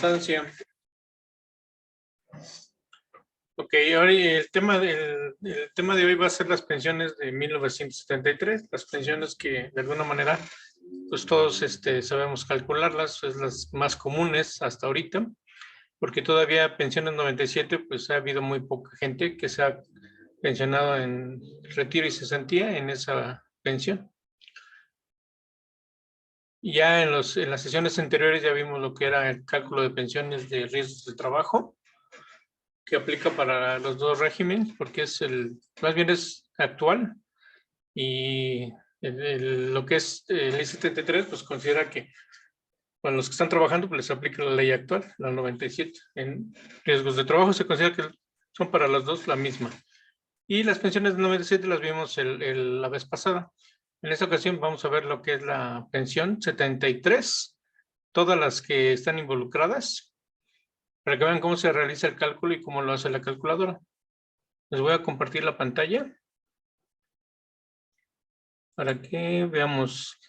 constancia. Ok, ahora el tema de hoy va a ser las pensiones de 1973, las pensiones que de alguna manera pues todos sabemos calcularlas, es las más comunes hasta ahorita, porque todavía pensiones 97 pues ha habido muy poca gente que se ha pensionado en retiro y cesantía en esa pensión. Ya en las sesiones anteriores ya vimos lo que era el cálculo de pensiones de riesgos de trabajo, que aplica para los dos regímenes, porque más bien es actual, y lo que es el I-73, pues considera que para los que están trabajando, pues les aplica la ley actual, la 97. En riesgos de trabajo se considera que son para las dos la misma. Y las pensiones de 97 las vimos la vez pasada. En esta ocasión vamos a ver lo que es la pensión 73, todas las que están involucradas, para que vean cómo se realiza el cálculo y cómo lo hace la calculadora. Les voy a compartir la pantalla para que veamos.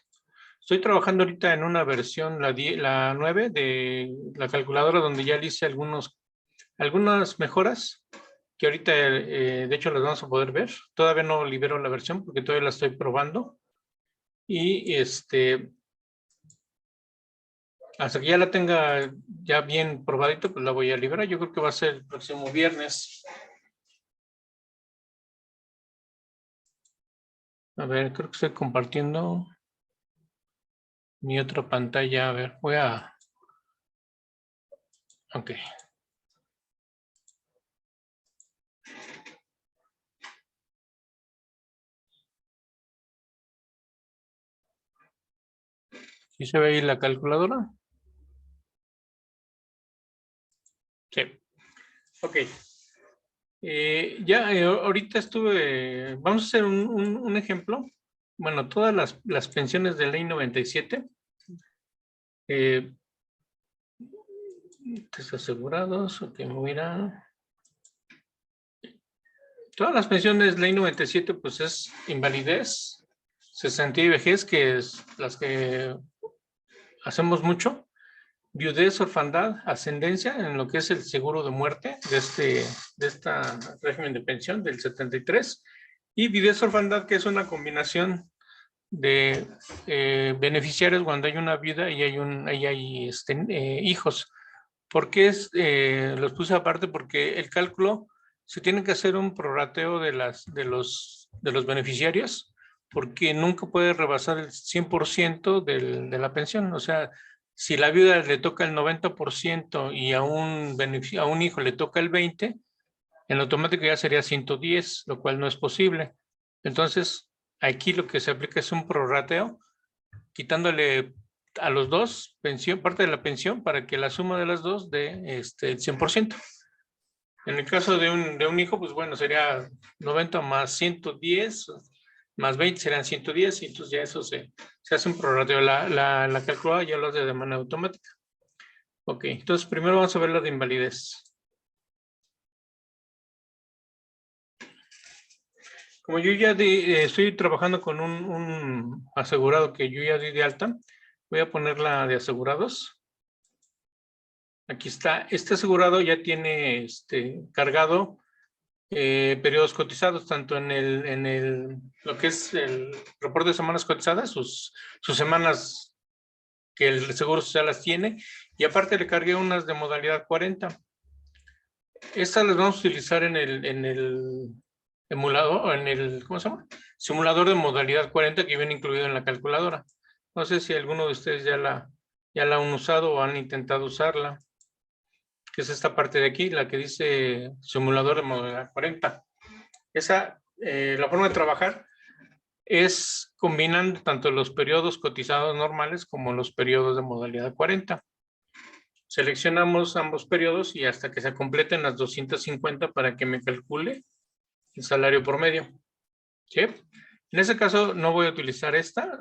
Estoy trabajando ahorita en una versión, la 9 de la calculadora, donde ya le hice algunas mejoras que ahorita, de hecho, las vamos a poder ver. Todavía no libero la versión porque todavía la estoy probando. Y hasta que ya la tenga ya bien probadito, pues la voy a liberar. Yo creo que va a ser el próximo viernes. A ver, creo que estoy compartiendo mi otra pantalla. A ver, ok. ¿Sí se ve ahí la calculadora? Sí. Ok. Ahorita vamos a hacer un ejemplo. Bueno, todas las pensiones de ley 97, asegurados, ok, mira. Todas las pensiones ley 97, pues es invalidez, cesantía y vejez, que es las que hacemos mucho. Viudez, orfandad, ascendencia, en lo que es el seguro de muerte de este régimen de pensión del 73, y viudez, orfandad, que es una combinación de beneficiarios cuando hay una viuda y hay hijos. ¿Por qué los puse aparte? Porque el cálculo se tiene que hacer un prorrateo de los beneficiarios, porque nunca puede rebasar el 100% de la pensión. O sea, si la viuda le toca el 90% y a un hijo le toca el 20%, en automático ya sería 110, lo cual no es posible. Entonces, aquí lo que se aplica es un prorrateo, quitándole a los dos parte de la pensión para que la suma de las dos dé el 100%. En el caso de un hijo, pues bueno, sería 90 más 110 más 20 serían 110, y entonces ya eso se hace un prorrateo. La calculadora ya lo hace de manera automática. Ok, entonces primero vamos a ver la de invalidez. Como yo ya estoy trabajando con un asegurado que yo ya di de alta, voy a poner la de asegurados. Aquí está. Este asegurado ya tiene cargado periodos cotizados, tanto en lo que es el reporte de semanas cotizadas, sus semanas que el Seguro Social las tiene, y aparte le cargué unas de modalidad 40. Estas las vamos a utilizar en el emulador, o ¿cómo se llama? Simulador de modalidad 40 que viene incluido en la calculadora. No sé si alguno de ustedes ya la han usado o han intentado usarla, que es esta parte de aquí, la que dice simulador de modalidad 40. La forma de trabajar es combinando tanto los periodos cotizados normales como los periodos de modalidad 40. Seleccionamos ambos periodos y hasta que se completen las 250 para que me calcule el salario promedio. ¿Sí? En ese caso no voy a utilizar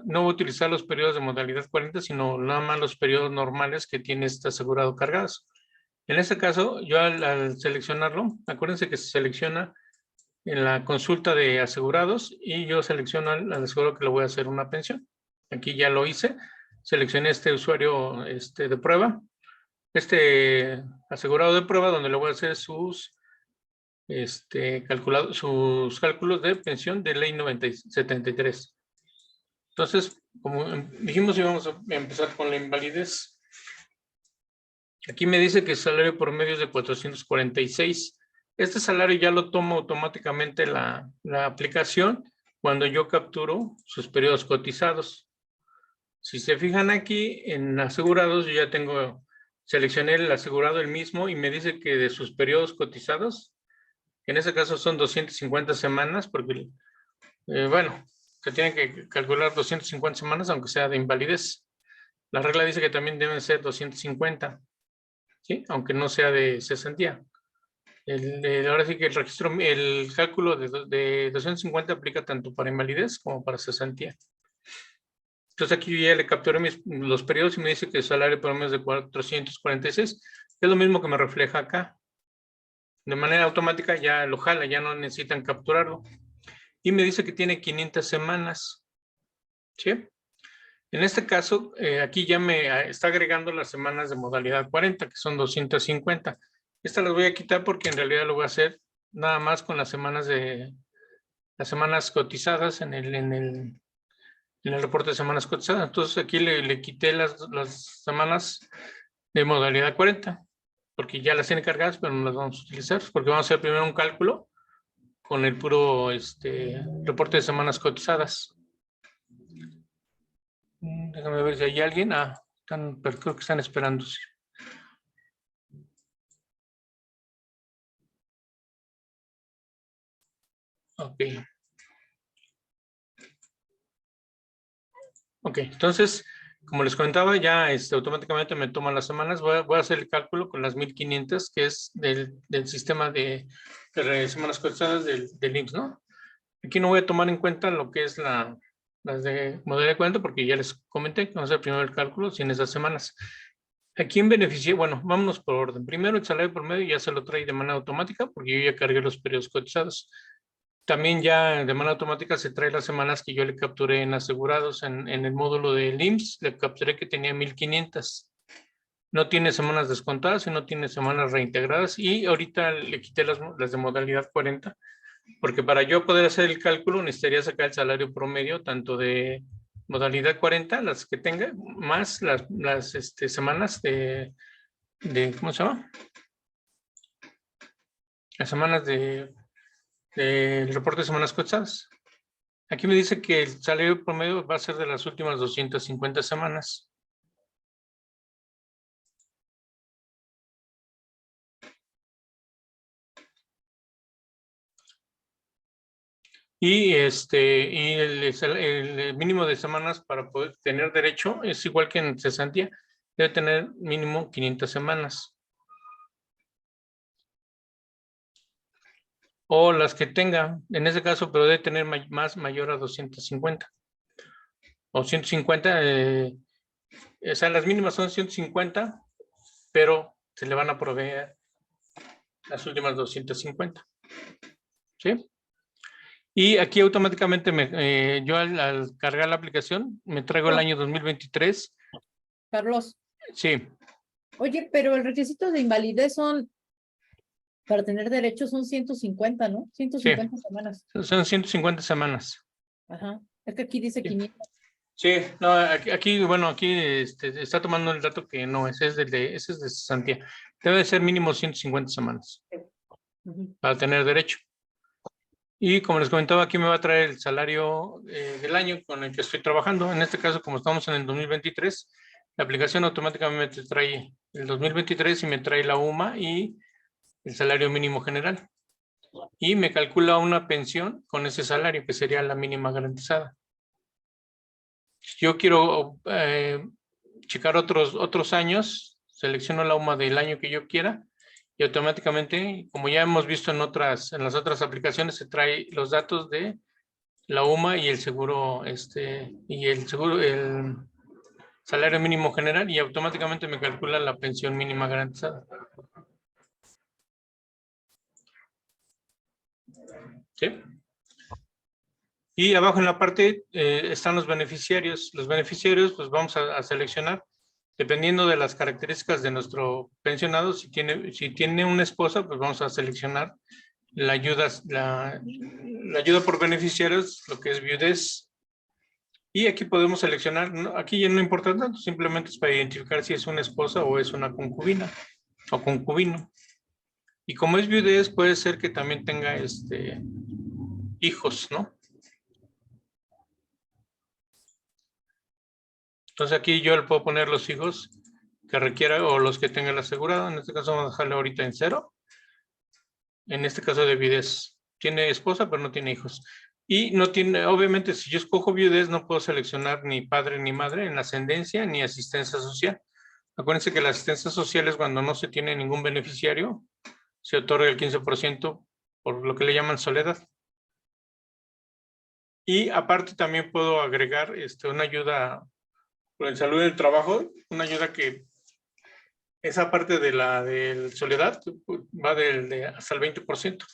no voy a utilizar los periodos de modalidad 40, sino nada más los periodos normales que tiene este asegurado cargados. En este caso, yo al seleccionarlo, acuérdense que se selecciona en la consulta de asegurados y yo selecciono al asegurado que le voy a hacer una pensión. Aquí ya lo hice, seleccioné este usuario de prueba asegurado de prueba, donde le voy a hacer sus cálculos de pensión de ley 73. Entonces, como dijimos, íbamos a empezar con la invalidez. Aquí me dice que el salario promedio es de 446. Este salario ya lo toma automáticamente la aplicación cuando yo capturo sus periodos cotizados. Si se fijan aquí en asegurados, yo ya seleccioné el asegurado el mismo y me dice que de sus periodos cotizados, en ese caso son 250 semanas, porque, bueno, se tienen que calcular 250 semanas, aunque sea de invalidez. La regla dice que también deben ser 250, ¿sí? Aunque no sea de cesantía. Ahora sí que el cálculo de 250 aplica tanto para invalidez como para cesantía. Entonces aquí yo ya le capturé los periodos y me dice que el salario promedio es de 446. Es lo mismo que me refleja acá. De manera automática ya lo jala, ya no necesitan capturarlo. Y me dice que tiene 500 semanas. ¿Sí? En este caso, aquí ya me está agregando las semanas de modalidad 40, que son 250. Estas las voy a quitar porque en realidad lo voy a hacer nada más con las semanas cotizadas en el reporte de semanas cotizadas. Entonces aquí le quité las semanas de modalidad 40, porque ya las tiene cargadas, pero no las vamos a utilizar, porque vamos a hacer primero un cálculo con el puro reporte de semanas cotizadas. Déjame ver si hay alguien. Pero creo que están esperando. Ok, entonces, como les comentaba, ya automáticamente me toman las semanas. Voy a hacer el cálculo con las 1500, que es del sistema de semanas cotizadas del IMSS, ¿no? Aquí no voy a tomar en cuenta lo que es las de modalidad 40, porque ya les comenté que vamos a hacer primero el cálculo sin esas semanas. ¿A quién beneficia? Bueno, vámonos por orden. Primero, el salario promedio ya se lo trae de manera automática, porque yo ya cargué los periodos cotizados. También ya de manera automática se trae las semanas que yo le capturé en asegurados en el módulo del IMSS. Le capturé que tenía 1500. No tiene semanas descontadas y no tiene semanas reintegradas. Y ahorita le quité las de modalidad 40, porque para yo poder hacer el cálculo necesitaría sacar el salario promedio tanto de modalidad 40, las que tenga, más las semanas de, ¿cómo se llama? Las semanas del reporte de semanas cotizadas. Aquí me dice que el salario promedio va a ser de las últimas 250 semanas. Y el mínimo de semanas para poder tener derecho es igual que en cesantía. Debe tener mínimo 500 semanas. O las que tenga, en ese caso, pero debe tener mayor a 250. O 150, o sea, las mínimas son 150, pero se le van a proveer las últimas 250. ¿Sí? Y aquí automáticamente yo al cargar la aplicación me traigo el año 2023. Carlos. Sí. Oye, pero el requisito de invalidez para tener derecho son 150, ¿no? 150 semanas. Son 150 semanas. Ajá. Es que aquí dice 500. Sí, no, aquí está tomando el dato que no, ese es de cesantía. Debe de ser mínimo 150 semanas para tener derecho. Y como les comentaba, aquí me va a traer el salario del año con el que estoy trabajando. En este caso, como estamos en el 2023, la aplicación automáticamente trae el 2023 y me trae la UMA y el salario mínimo general. Y me calcula una pensión con ese salario, que sería la mínima garantizada. Yo quiero checar otros años, selecciono la UMA del año que yo quiera y automáticamente, como ya hemos visto en las otras aplicaciones, se trae los datos de la UMA y el seguro, el salario mínimo general, y automáticamente me calcula la pensión mínima garantizada. ¿Sí? Y abajo en la parte están los beneficiarios. Los beneficiarios, pues vamos a seleccionar Dependiendo de las características de nuestro pensionado, si tiene una esposa, pues vamos a seleccionar la ayuda por beneficiarios, lo que es viudez. Y aquí podemos seleccionar, aquí ya no importa tanto, simplemente es para identificar si es una esposa o es una concubina o concubino. Y como es viudez, puede ser que también tenga hijos, ¿no? Entonces aquí yo le puedo poner los hijos que requiera o los que tenga el asegurado. En este caso vamos a dejarle ahorita en 0. En este caso de viudez. Tiene esposa, pero no tiene hijos. Y no tiene, obviamente, si yo escojo viudez, no puedo seleccionar ni padre ni madre en ascendencia ni asistencia social. Acuérdense que la asistencia social es cuando no se tiene ningún beneficiario, se otorga el 15% por lo que le llaman soledad. Y aparte también puedo agregar una ayuda por el salud del trabajo, una ayuda que esa parte de la soledad va hasta el 20%.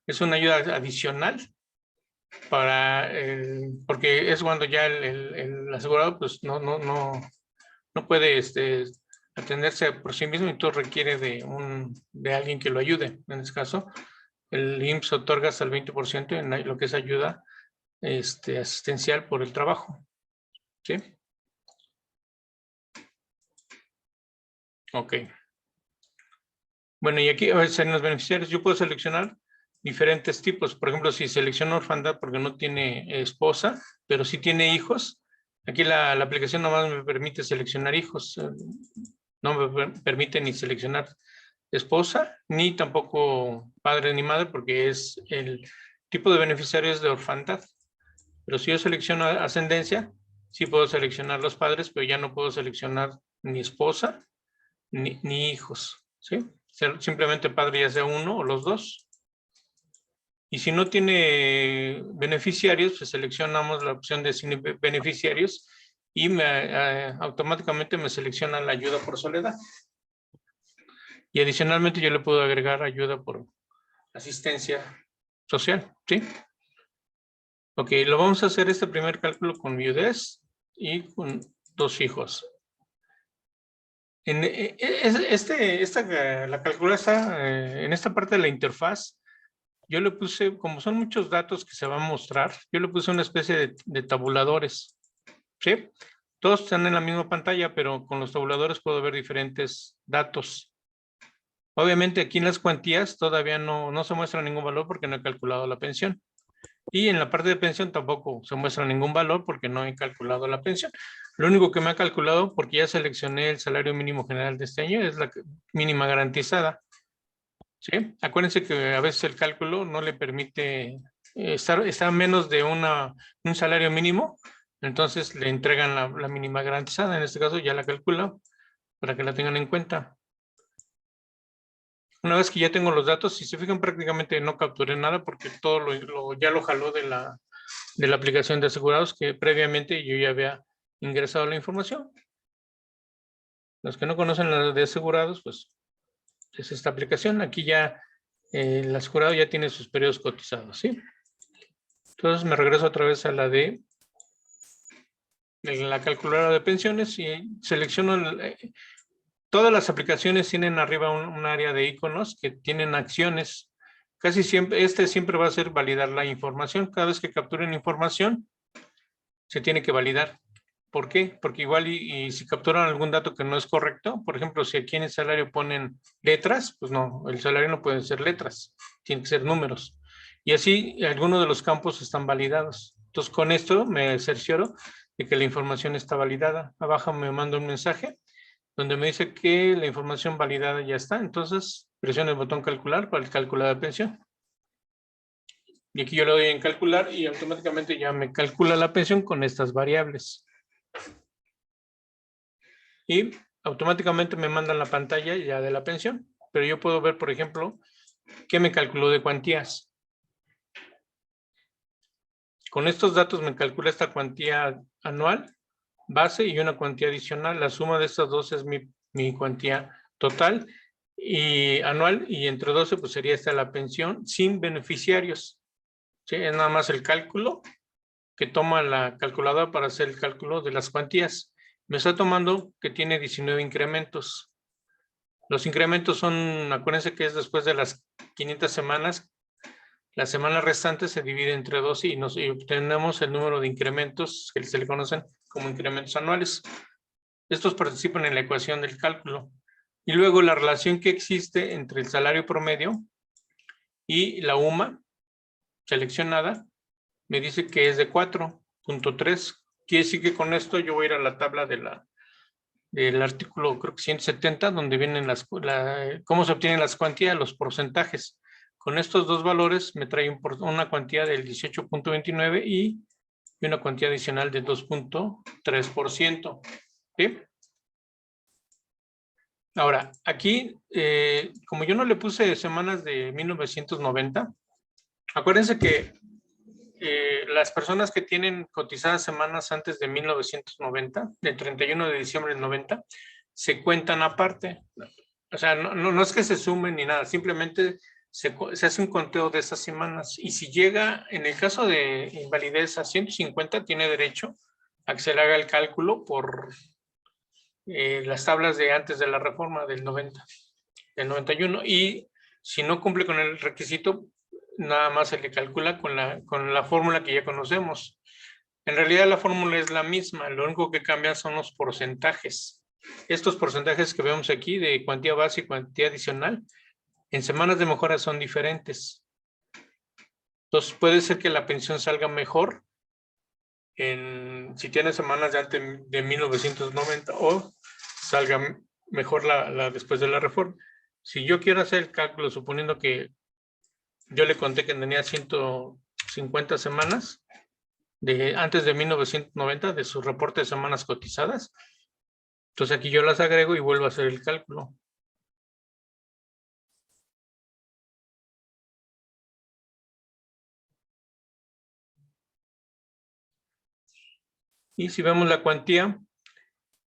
Es una ayuda adicional porque es cuando ya el asegurado pues no puede atenderse por sí mismo y todo requiere de alguien que lo ayude. En este caso, el IMSS otorga hasta el 20% en lo que es ayuda asistencial por el trabajo. ¿Sí? Ok. Bueno, y aquí en los beneficiarios yo puedo seleccionar diferentes tipos. Por ejemplo, si selecciono orfandad porque no tiene esposa, pero sí tiene hijos, aquí la aplicación nomás me permite seleccionar hijos. No me permite ni seleccionar esposa, ni tampoco padre ni madre, porque es el tipo de beneficiario es de orfandad. Pero si yo selecciono ascendencia, sí puedo seleccionar los padres, pero ya no puedo seleccionar ni esposa ni hijos, ¿sí? Simplemente padre ya sea uno o los dos. Y si no tiene beneficiarios, pues seleccionamos la opción de sin beneficiarios y automáticamente me selecciona la ayuda por soledad. Y adicionalmente yo le puedo agregar ayuda por asistencia social, ¿sí? Ok, lo vamos a hacer este primer cálculo con viudez y con 2 hijos. La calculadora está en esta parte de la interfaz. Yo le puse, como son muchos datos que se van a mostrar, yo le puse una especie de tabuladores, ¿sí? Todos están en la misma pantalla, pero con los tabuladores puedo ver diferentes datos. Obviamente aquí en las cuantías todavía no se muestra ningún valor porque no he calculado la pensión. Y en la parte de pensión tampoco se muestra ningún valor porque no he calculado la pensión. Lo único que me ha calculado, porque ya seleccioné el salario mínimo general de este año, es la mínima garantizada. ¿Sí? Acuérdense que a veces el cálculo no le permite está menos de un salario mínimo, entonces le entregan la mínima garantizada. En este caso ya la calcula para que la tengan en cuenta. Una vez que ya tengo los datos, si se fijan prácticamente no capturé nada porque todo ya lo jaló de la aplicación de asegurados que previamente yo ya había ingresado la información. Los que no conocen la de asegurados, pues es esta aplicación. Aquí ya el asegurado ya tiene sus periodos cotizados, ¿sí? Entonces me regreso otra vez a la de la calculadora de pensiones y selecciono todas las aplicaciones tienen arriba un área de iconos que tienen acciones. Casi siempre, siempre va a ser validar la información. Cada vez que capturen información, se tiene que validar. ¿Por qué? Porque igual y si capturan algún dato que no es correcto, por ejemplo, si aquí en el salario ponen letras, pues no, el salario no puede ser letras, tiene que ser números. Y así algunos de los campos están validados. Entonces con esto me cercioro de que la información está validada. Abajo me manda un mensaje donde me dice que la información validada ya está. Entonces presiono el botón calcular para el cálculo de pensión. Y aquí yo le doy en calcular y automáticamente ya me calcula la pensión con estas variables. Y automáticamente me mandan la pantalla ya de la pensión. Pero yo puedo ver, por ejemplo, qué me calculó de cuantías. Con estos datos me calcula esta cuantía anual, base y una cuantía adicional. La suma de estas dos es mi cuantía total y anual, y entre 12 pues sería esta la pensión sin beneficiarios. ¿Sí? Es nada más el cálculo que toma la calculadora para hacer el cálculo de las cuantías. me está tomando que tiene 19 incrementos. Los incrementos son, acuérdense que es después de las 500 semanas. La semana restante se divide entre 12 y obtenemos el número de incrementos que se le conocen como incrementos anuales. Estos participan en la ecuación del cálculo. Y luego la relación que existe entre el salario promedio y la UMA seleccionada me dice que es de 4.3. Quiere decir que con esto yo voy a ir a la tabla del artículo, creo que 170, donde vienen cómo se obtienen las cuantías, los porcentajes. Con estos dos valores me trae una cuantía del 18.29 y una cuantía adicional de 2.3%. ¿Sí? Ahora, aquí, como yo no le puse semanas de 1990, acuérdense que las personas que tienen cotizadas semanas antes de 1990, del 31 de diciembre del 90, se cuentan aparte. O sea, no es que se sumen ni nada, simplemente se hace un conteo de esas semanas. Y si llega, en el caso de invalidez a 150, tiene derecho a que se le haga el cálculo por las tablas de antes de la reforma del 90, del 91. Y si no cumple con el requisito, nada más se le calcula con la fórmula que ya conocemos. En realidad la fórmula es la misma, lo único que cambia son los porcentajes. Estos porcentajes que vemos aquí de cuantía base y cuantía adicional, en semanas de mejora son diferentes. Entonces puede ser que la pensión salga mejor si tiene semanas de antes de 1990 o salga mejor después de la reforma. Si yo quiero hacer el cálculo, suponiendo que yo le conté que tenía 150 semanas antes de 1990 de su reporte de semanas cotizadas, entonces aquí yo las agrego y vuelvo a hacer el cálculo. Y si vemos la cuantía,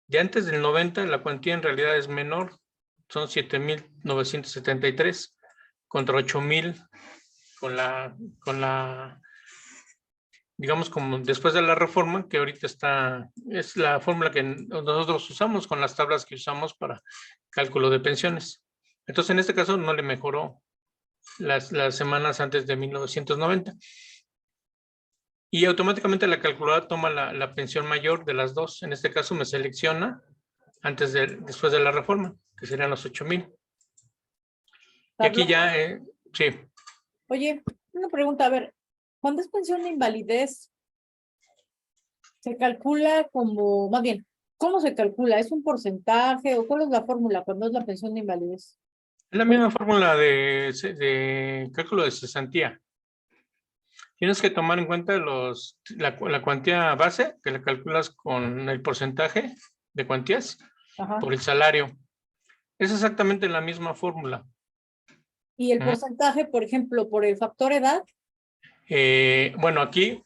de antes del 90, la cuantía en realidad es menor, son 7,973 contra 8,000 con la, digamos, como después de la reforma, que ahorita es la fórmula que nosotros usamos con las tablas que usamos para cálculo de pensiones. Entonces, en este caso no le mejoró las semanas antes de 1990. Y automáticamente la calculadora toma la pensión mayor de las dos. En este caso me selecciona después de la reforma, que serían los 8,000. Y aquí ya, sí. Oye, una pregunta, a ver, cuando es pensión de invalidez, se calcula como, más bien, ¿cómo se calcula? ¿Es un porcentaje o cuál es la fórmula cuando es la pensión de invalidez? Es la misma fórmula de cálculo de cesantía. Tienes que tomar en cuenta la cuantía base, que la calculas con el porcentaje de cuantías. Ajá. Por el salario. Es exactamente la misma fórmula. ¿Y el porcentaje, por ejemplo, por el factor edad? Bueno, aquí...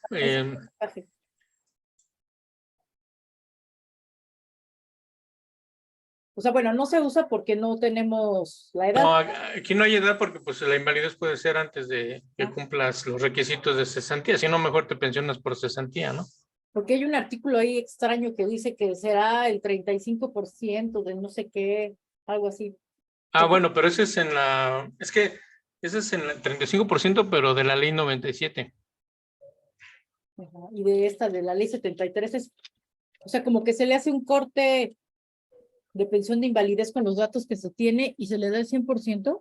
o sea, bueno, no se usa porque no tenemos la edad. No, aquí no hay edad porque pues la invalidez puede ser antes de que cumplas los requisitos de cesantía. Si no, mejor te pensionas por cesantía, ¿no? Porque hay un artículo ahí extraño que dice que será el 35% de no sé qué, algo así. Ah, bueno, pero ese es ese es en el 35%, pero de la ley 97. Ajá, y de esta, de la ley 73, o sea, como que se le hace un corte de pensión de invalidez con los datos que se tiene y se le da el 100%.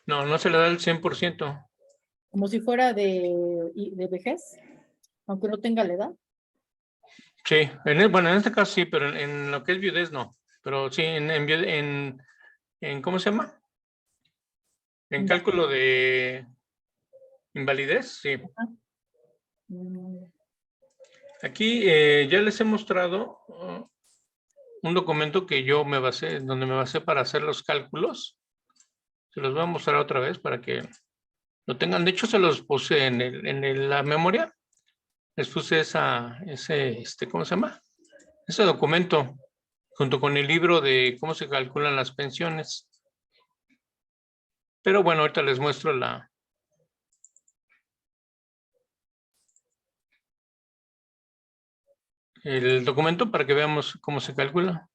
No, no se le da el 100%. Como si fuera de vejez, aunque no tenga la edad. Sí, bueno, en este caso sí, pero en lo que es viudez no. Pero sí, en ¿cómo se llama? En cálculo de invalidez, sí. Aquí ya les he mostrado un documento que yo donde me basé para hacer los cálculos. Se los voy a mostrar otra vez para que lo tengan. De hecho, se los puse en la memoria. Les puse ¿cómo se llama? Ese documento, junto con el libro de cómo se calculan las pensiones. Pero bueno, ahorita les muestro el documento para que veamos cómo se calcula.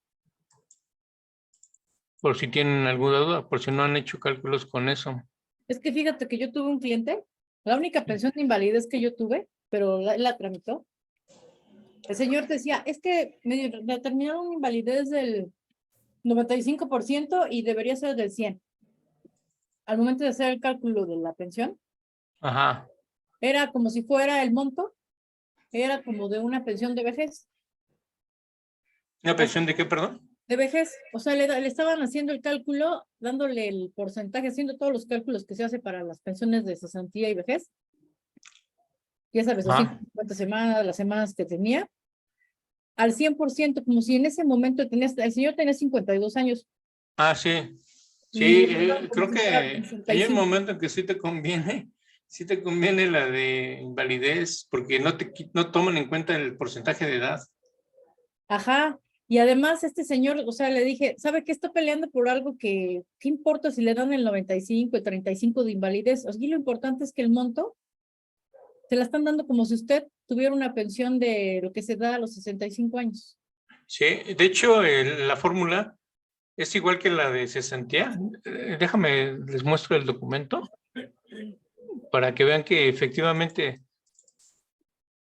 Por si tienen alguna duda, por si no han hecho cálculos con eso. Es que fíjate que yo tuve un cliente, la única pensión de invalidez que yo tuve, pero él la tramitó. El señor decía, es que me determinaron una invalidez del 95% y debería ser del 100%. Al momento de hacer el cálculo de la pensión, Ajá. era como si fuera el monto, era como de una pensión de vejez. ¿Una pensión de qué, perdón? De vejez, o sea, le estaban haciendo el cálculo, dándole el porcentaje, haciendo todos los cálculos que se hace para las pensiones de cesantía y vejez. Ya sabes, los Ajá. 150 semanas, las semanas que tenía, al 100%, como si en ese momento el señor tenía 52 años. Ah, sí. Y Sí, le daban como creo si fuera que hay un 65. momento en que sí te conviene la de invalidez, porque no toman en cuenta el porcentaje de edad. Ajá. Y además este señor, o sea, le dije, ¿sabe qué? Está peleando por algo ¿qué importa si le dan el 95, el 35 de invalidez? Aquí lo importante es que el monto se la están dando como si usted tuviera una pensión de lo que se da a los 65 años. Sí, de hecho, la fórmula es igual que la de cesantía. Déjame, les muestro el documento para que vean que efectivamente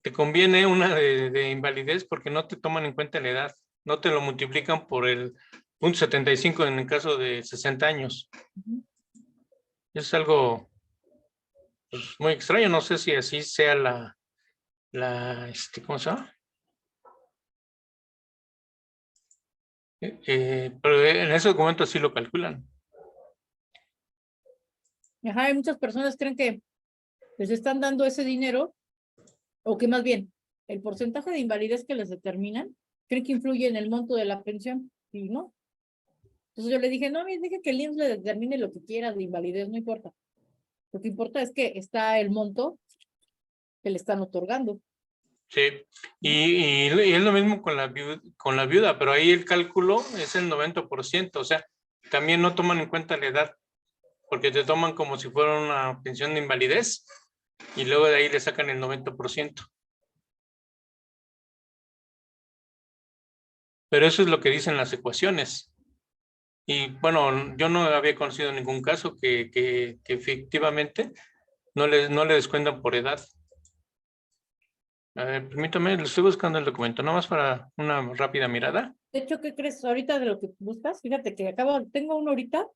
te conviene una de invalidez porque no te toman en cuenta la edad, no te lo multiplican por el 0.75 en el caso de 60 años. Es algo pues, muy extraño, no sé si así sea ¿cómo se llama? Pero en ese documento así lo calculan. Ajá, hay muchas personas creen que les están dando ese dinero, o que más bien, el porcentaje de invalidez que les determinan, creen que influye en el monto de la pensión, y no. Entonces yo le dije, no, me dije que el IMSS le determine lo que quiera de invalidez, no importa. Lo que importa es que está el monto que le están otorgando. Sí, ¿No? y es lo mismo con la viuda, pero ahí el cálculo es el 90%, o sea, también no toman en cuenta la edad, porque te toman como si fuera una pensión de invalidez y luego de ahí le sacan el 90%. Pero eso es lo que dicen las ecuaciones. Y bueno, yo no había conocido ningún caso que efectivamente no le descuentan por edad. A ver, permítame, le estoy buscando el documento, nomás para una rápida mirada. De hecho, ¿qué crees ahorita de lo que buscas? Fíjate que tengo uno ahorita,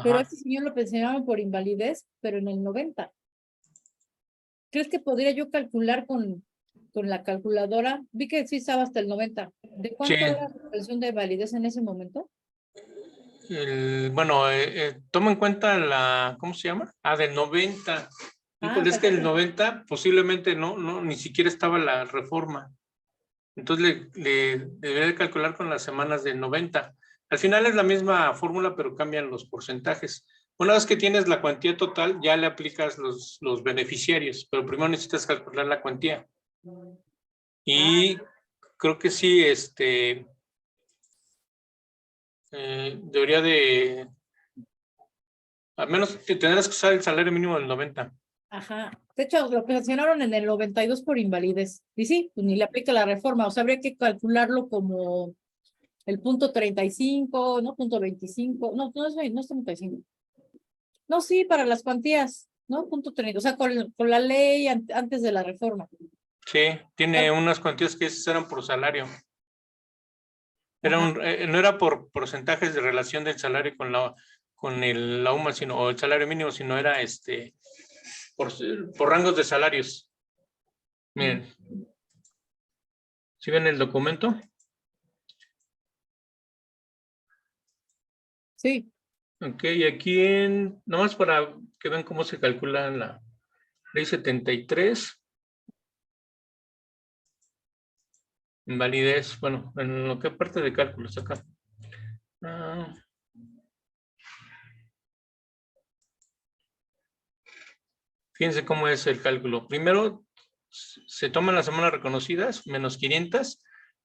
pero Ajá. este señor lo pensionaron por invalidez, pero en el 90. ¿Crees que podría yo calcular con la calculadora? Vi que sí estaba hasta el 90. ¿De Sí, cuánto era su pensión de validez en ese momento? bueno, toma en cuenta ¿cómo se llama? Ah, del 90. Ah, Híjole, es que el perfecto. 90 posiblemente no, ni siquiera estaba la reforma. Entonces le debería de calcular con las semanas de 90. Al final es la misma fórmula, pero cambian los porcentajes. Una vez que tienes la cuantía total, ya le aplicas los beneficiarios, pero primero necesitas calcular la cuantía. Y creo que sí, debería de, al menos tendrás que usar el salario mínimo del 90. Ajá. De hecho, lo pensionaron en el 92 por invalidez. Y sí, pues ni le aplica la reforma. O sea, habría que calcularlo como el punto 35, no punto 25. No es 35. No, sí, para las cuantías, ¿no? Punto 30. O sea, con la ley antes de la reforma. Sí, tiene unas cuantías que esas eran por salario. Ajá. No era por porcentajes de relación del salario con la UMA, o el salario mínimo, sino era por rangos de salarios. Miren, ¿sí ven el documento? Sí. Ok, aquí nomás para que vean cómo se calcula la ley 73, invalidez, bueno, en lo que parte de cálculos acá. Ah, fíjense cómo es el cálculo. Primero, se toman las semanas reconocidas, menos 500,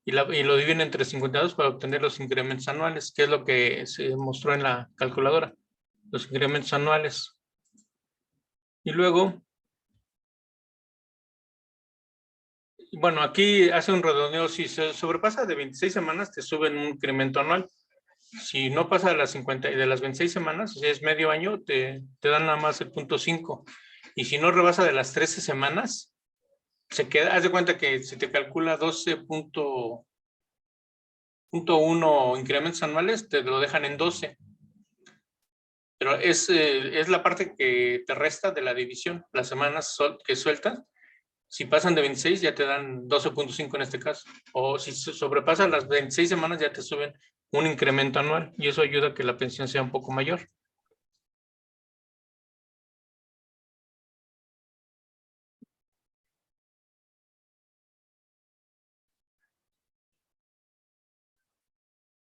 y lo dividen entre 52 para obtener los incrementos anuales, que es lo que se mostró en la calculadora, los incrementos anuales. Y luego, bueno, aquí hace un redondeo. Si se sobrepasa de 26 semanas, te suben un incremento anual. Si no pasa de las 50 y de las 26 semanas, si es medio año, te dan nada más el 0.5. Y si no rebasa de las 13 semanas, se queda, haz de cuenta que se te calcula 12.1 incrementos anuales, te lo dejan en 12. Pero es la parte que te resta de la división, las semanas que sueltas. Si pasan de 26, ya te dan 12.5 en este caso. O si sobrepasan las 26 semanas, ya te suben un incremento anual. Y eso ayuda a que la pensión sea un poco mayor.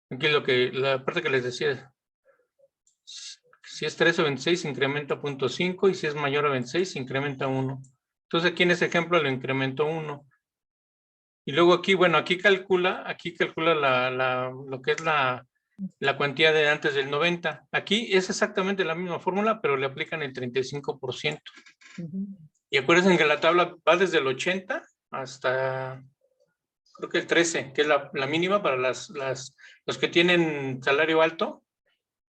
Aquí la parte que les decía, si es 13 o 26, incrementa 0.5, y si es mayor a 26, incrementa 1. Entonces aquí en este ejemplo le incrementó 1. Y luego aquí, bueno, aquí calcula lo que es la cuantía de antes del 90. Aquí es exactamente la misma fórmula, pero le aplican el 35%. Y acuérdense que la tabla va desde el 80 hasta, creo que el 13, que es la mínima para los que tienen salario alto.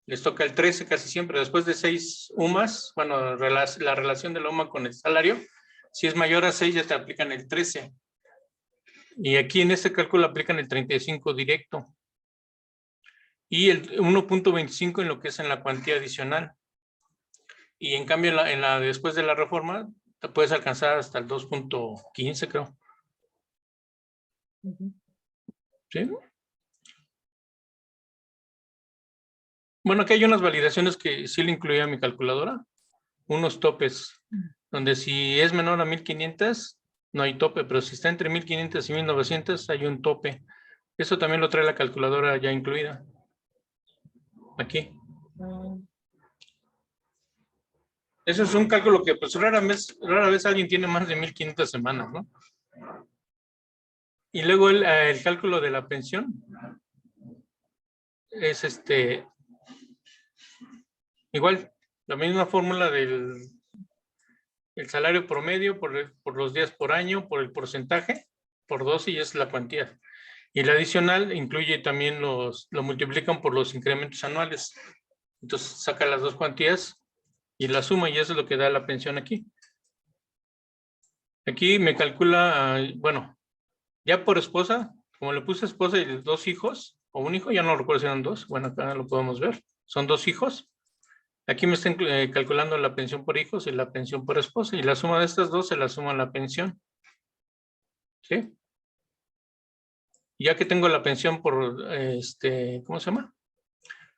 Les toca el 13 casi siempre. Después de 6 UMAs, bueno, la relación de la UMA con el salario, si es mayor a 6 ya te aplican el 13. Y aquí en este cálculo aplican el 35 directo. Y el 1.25 en lo que es en la cuantía adicional. Y en cambio después de la reforma te puedes alcanzar hasta el 2.15, creo. ¿Sí? Bueno, aquí hay unas validaciones que sí le incluía mi calculadora. Unos topes, donde si es menor a 1500, no hay tope, pero si está entre 1500 y 1900, hay un tope. Eso también lo trae la calculadora ya incluida. Aquí. Eso es un cálculo que pues rara vez alguien tiene más de 1500 semanas, ¿no? Y luego el cálculo de la pensión es igual, la misma fórmula del el salario promedio por los días por año, por el porcentaje, por 12, y es la cuantía. Y el adicional incluye también lo multiplican por los incrementos anuales. Entonces saca las dos cuantías y la suma, y eso es lo que da la pensión aquí. Aquí me calcula, bueno, ya por esposa, como le puse esposa y 2 hijos, o un hijo, ya no recuerdo si eran 2, bueno, acá lo podemos ver, son 2 hijos. Aquí me están calculando la pensión por hijos y la pensión por esposa, y la suma de estas dos se la suma a la pensión. ¿Sí? Ya que tengo la pensión por, ¿cómo se llama?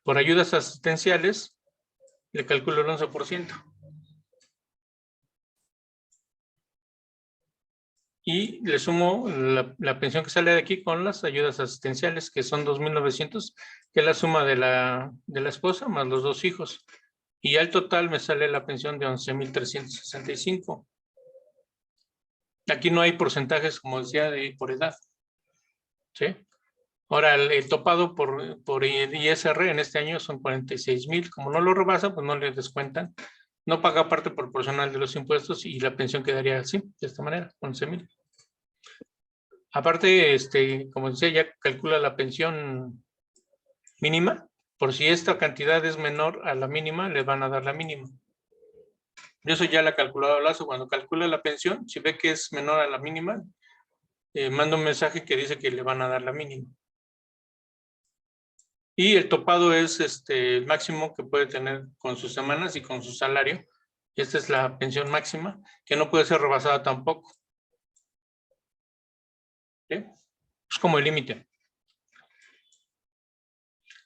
Por ayudas asistenciales, le calculo el 11%. Y le sumo la pensión que sale de aquí con las ayudas asistenciales, que son 2,900, que es la suma de la esposa más los 2 hijos. Y al total me sale la pensión de 11,365. Aquí no hay porcentajes, como decía, por edad. ¿Sí? Ahora, el topado por ISR en este año son 46,000. Como no lo rebasa, pues no le descuentan. No paga parte proporcional de los impuestos y la pensión quedaría así, de esta manera, 11,000. Aparte, como decía, ya calcula la pensión mínima. Por si esta cantidad es menor a la mínima, le van a dar la mínima. Yo eso ya la calculado a lazo. Cuando calcula la pensión, si ve que es menor a la mínima, manda un mensaje que dice que le van a dar la mínima. Y el topado es el máximo que puede tener con sus semanas y con su salario. Esta es la pensión máxima, que no puede ser rebasada tampoco. ¿Sí? Es como el límite.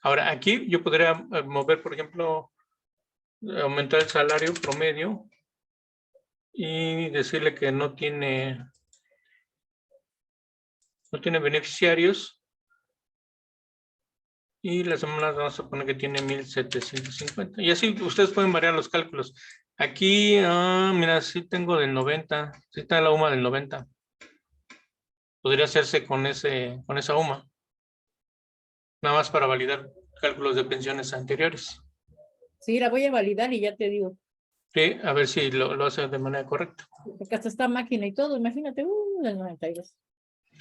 Ahora, aquí yo podría mover, por ejemplo, aumentar el salario promedio y decirle que no tiene beneficiarios. Y las semanas vamos a poner que tiene 1,750. Y así ustedes pueden variar los cálculos. Aquí, mira, sí tengo del 90. Sí está la UMA del 90. Podría hacerse con esa UMA. Nada más para validar cálculos de pensiones anteriores. Sí, la voy a validar y ya te digo. Sí, a ver si lo hace de manera correcta. Porque hasta esta máquina y todo, imagínate. Del 92.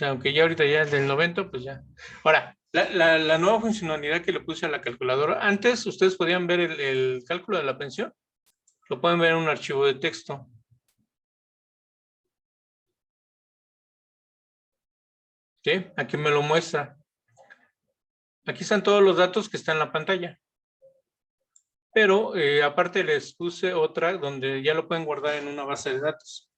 Aunque ya ahorita ya es del 90, pues ya. Ahora, la nueva funcionalidad que le puse a la calculadora, antes ustedes podían ver el cálculo de la pensión, lo pueden ver en un archivo de texto. ¿Sí? Aquí me lo muestra. Aquí están todos los datos que están en la pantalla. Pero aparte les puse otra donde ya lo pueden guardar en una base de datos.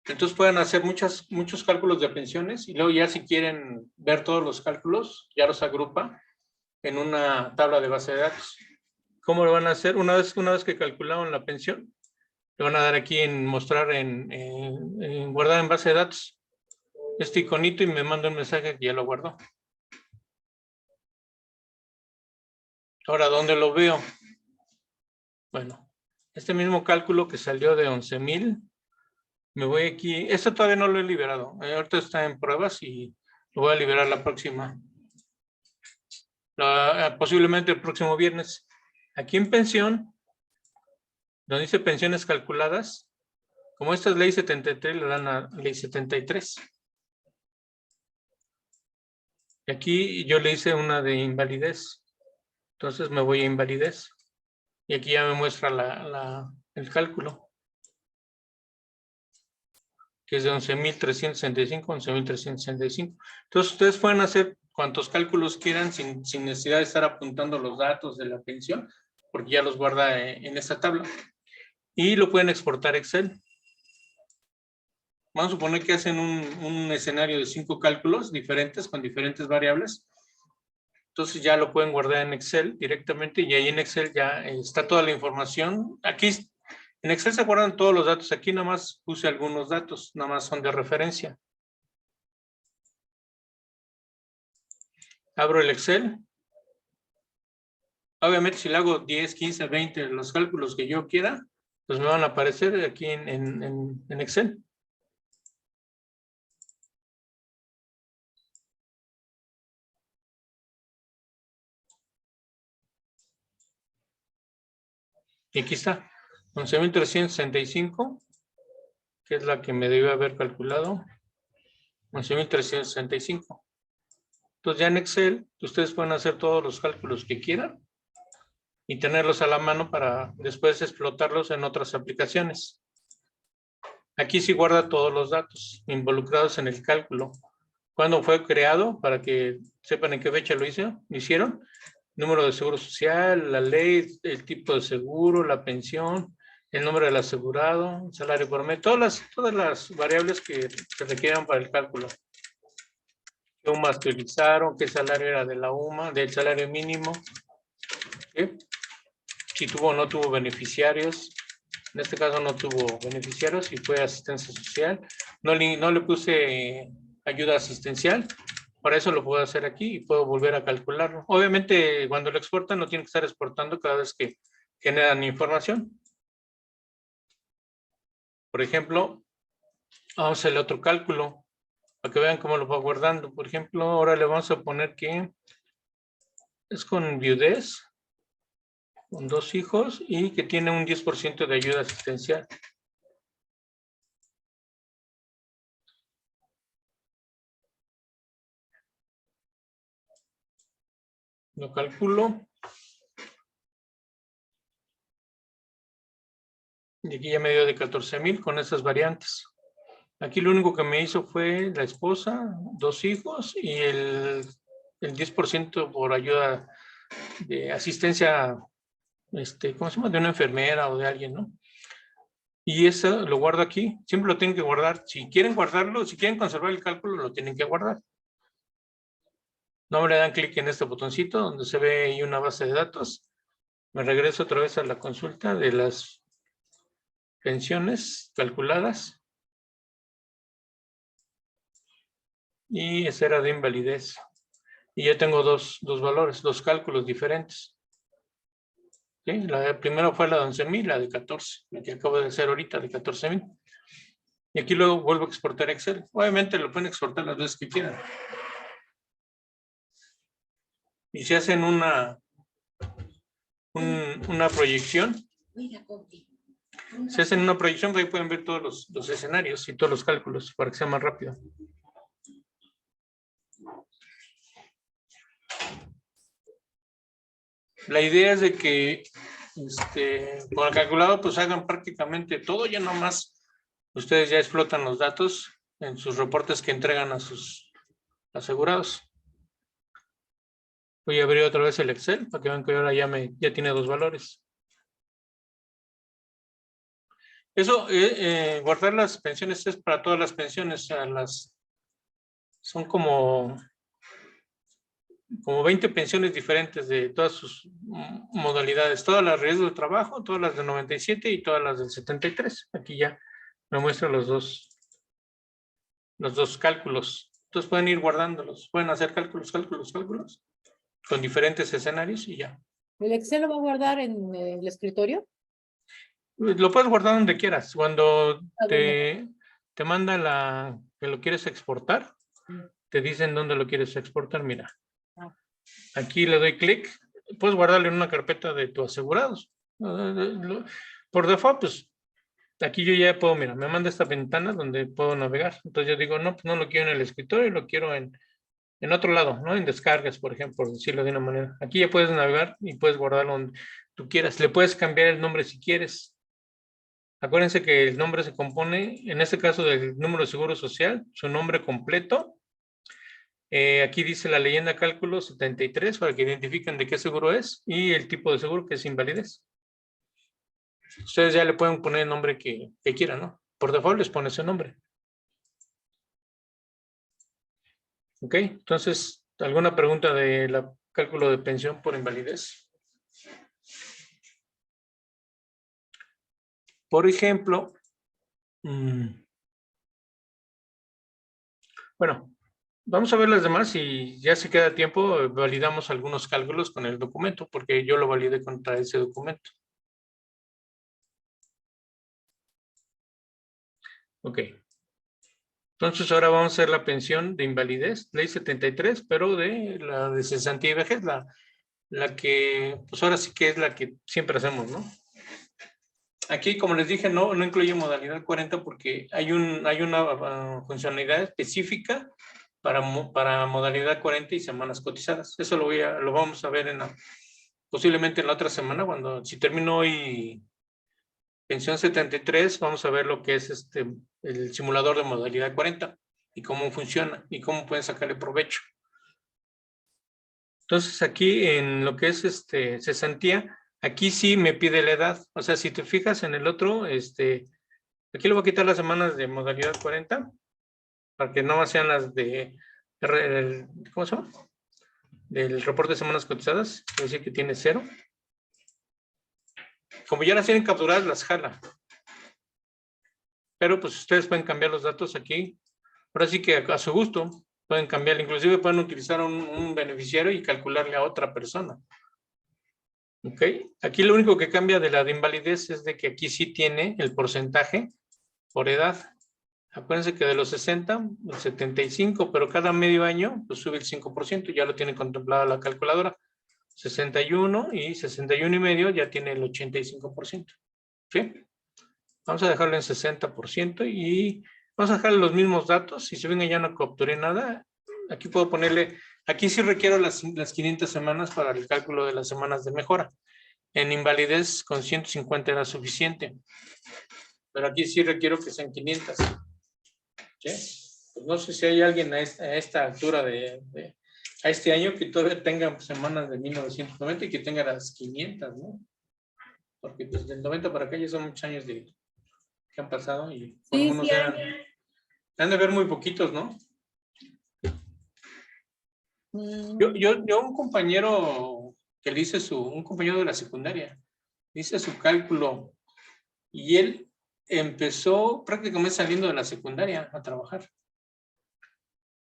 Entonces pueden hacer muchos cálculos de pensiones y luego ya si quieren ver todos los cálculos, ya los agrupa en una tabla de base de datos. ¿Cómo lo van a hacer? Una vez que calcularon la pensión, le van a dar aquí en mostrar en guardar en base de datos este iconito y me manda un mensaje que ya lo guardó. Ahora, ¿dónde lo veo? Bueno, este mismo cálculo que salió de 11,000, me voy aquí. Esto todavía no lo he liberado. Ahorita está en pruebas y lo voy a liberar la próxima. Posiblemente el próximo viernes. Aquí en pensión, donde dice pensiones calculadas, como esta es ley 73, le dan a ley 73. Y aquí yo le hice una de invalidez. Entonces me voy a invalidez. Y aquí ya me muestra el cálculo, que es de 11,365, 11,365. Entonces ustedes pueden hacer cuantos cálculos quieran sin necesidad de estar apuntando los datos de la pensión, porque ya los guarda en esta tabla. Y lo pueden exportar a Excel. Vamos a suponer que hacen un escenario de 5 cálculos diferentes con diferentes variables. Entonces ya lo pueden guardar en Excel directamente y ahí en Excel ya está toda la información. Aquí en Excel se guardan todos los datos. Aquí nada más puse algunos datos, nada más son de referencia. Abro el Excel. Obviamente si le hago 10, 15, 20 los cálculos que yo quiera, pues me van a aparecer aquí en Excel. Y aquí está, 11,365, que es la que me debió haber calculado. 11,365. Entonces ya en Excel, ustedes pueden hacer todos los cálculos que quieran y tenerlos a la mano para después explotarlos en otras aplicaciones. Aquí sí guarda todos los datos involucrados en el cálculo. Cuándo fue creado, para que sepan en qué fecha lo hicieron. Número de seguro social, la ley, el tipo de seguro, la pensión, el número del asegurado, el salario por mes, todas las variables que se requieran para el cálculo. ¿Qué UMA utilizaron? ¿Qué salario era de la UMA? ¿Del salario mínimo? ¿Sí? Si tuvo o no tuvo beneficiarios. En este caso no tuvo beneficiarios y fue asistencia social. No le puse ayuda asistencial. Para eso lo puedo hacer aquí y puedo volver a calcularlo. Obviamente, cuando lo exportan, no tienen que estar exportando cada vez que generan información. Por ejemplo, vamos al otro cálculo para que vean cómo lo va guardando. Por ejemplo, ahora le vamos a poner que es con viudez, con 2 hijos y que tiene un 10% de ayuda asistencial. Lo calculo. Y aquí ya me dio de 14,000 con esas variantes. Aquí lo único que me hizo fue la esposa, 2 hijos y el 10% por ayuda de asistencia, ¿cómo se llama? De una enfermera o de alguien, ¿no? Y eso lo guardo aquí. Siempre lo tienen que guardar. Si quieren guardarlo, si quieren conservar el cálculo, lo tienen que guardar. No me le dan clic en este botoncito donde se ve ahí una base de datos. Me regreso otra vez a la consulta de las pensiones calculadas. Y esa era de invalidez. Y ya tengo dos valores, 2 cálculos diferentes. ¿Sí? La primera fue la de 11,000, la de 14, la que acabo de hacer ahorita de 14,000. Y aquí luego vuelvo a exportar Excel. Obviamente lo pueden exportar las veces que quieran. Y si hacen una proyección, Si hacen una proyección, ahí pueden ver todos los escenarios y todos los cálculos para que sea más rápido. La idea es de que con el calculador pues hagan prácticamente todo, ya nomás ustedes ya explotan los datos en sus reportes que entregan a sus asegurados. Voy a abrir otra vez el Excel para que vean que ahora ya tiene dos valores. Eso, guardar las pensiones es para todas las pensiones, o sea, son como 20 pensiones diferentes de todas sus modalidades, todas las riesgos de trabajo, todas las del 97 y todas las del 73. Aquí ya me muestra los dos cálculos. Entonces pueden ir guardándolos, pueden hacer cálculos con diferentes escenarios y ya. ¿El Excel lo va a guardar en el escritorio? Lo puedes guardar donde quieras. Cuando te manda que lo quieres exportar, te dicen dónde lo quieres exportar. Mira, aquí le doy clic. Puedes guardarlo en una carpeta de tus asegurados. Por default, pues aquí yo ya puedo, mira, me manda esta ventana donde puedo navegar. Entonces yo digo, no, pues no lo quiero en el escritorio, lo quiero en otro lado, ¿no? En descargas, por ejemplo, por decirlo de una manera. Aquí ya puedes navegar y puedes guardarlo donde tú quieras. Le puedes cambiar el nombre si quieres. Acuérdense que el nombre se compone, en este caso, del número de seguro social, su nombre completo. Aquí dice la leyenda cálculo 73 para que identifiquen de qué seguro es y el tipo de seguro que es invalidez. Ustedes ya le pueden poner el nombre que quieran, ¿no? Por default les pone ese nombre. Ok, entonces, ¿alguna pregunta del cálculo de pensión por invalidez? Por ejemplo, bueno, vamos a ver las demás y ya si queda tiempo, validamos algunos cálculos con el documento, porque yo lo validé contra ese documento. Ok. Entonces ahora vamos a hacer la pensión de invalidez, ley 73, pero de la de cesantía y vejez, la que, pues ahora sí que es la que siempre hacemos, ¿no? Aquí, como les dije, no incluye modalidad 40 porque hay una funcionalidad específica para modalidad 40 y semanas cotizadas. Eso lo vamos a ver posiblemente en la otra semana, si termino hoy pensión 73, vamos a ver lo que es el simulador de modalidad 40 y cómo funciona y cómo pueden sacarle provecho. Entonces aquí en lo que es cesantía, aquí sí me pide la edad. O sea, si te fijas en el otro, aquí le voy a quitar las semanas de modalidad 40 para que no sean las ¿cómo se llama? Del reporte de semanas cotizadas. Voy a decir que tiene 0. Como ya las tienen capturadas, las jala. Pero pues ustedes pueden cambiar los datos aquí. Ahora sí que a su gusto pueden cambiar. Inclusive pueden utilizar un beneficiario y calcularle a otra persona. ¿Ok? Aquí lo único que cambia de la de invalidez es de que aquí sí tiene el porcentaje por edad. Acuérdense que de los 60, el 75, pero cada medio año pues sube el 5%, ya lo tiene contemplada la calculadora. 61 y 61 y medio ya tiene el 85%. ¿Sí? Vamos a dejarlo en 60% y vamos a dejarle los mismos datos. Si se ven ya no capturé nada, aquí puedo ponerle, aquí sí requiero las 500 semanas para el cálculo de las semanas de mejora. En invalidez con 150 era suficiente, pero aquí sí requiero que sean 500. ¿Sí? Pues no sé si hay alguien a esta altura a este año que todavía tenga semanas de 1990 y que tenga las 500, ¿no? Porque pues del 90 para acá ya son muchos años que han pasado y por lo menos han de ver muy poquitos, ¿no? Yo un compañero que le hice un compañero de la secundaria, hice su cálculo y él empezó prácticamente saliendo de la secundaria a trabajar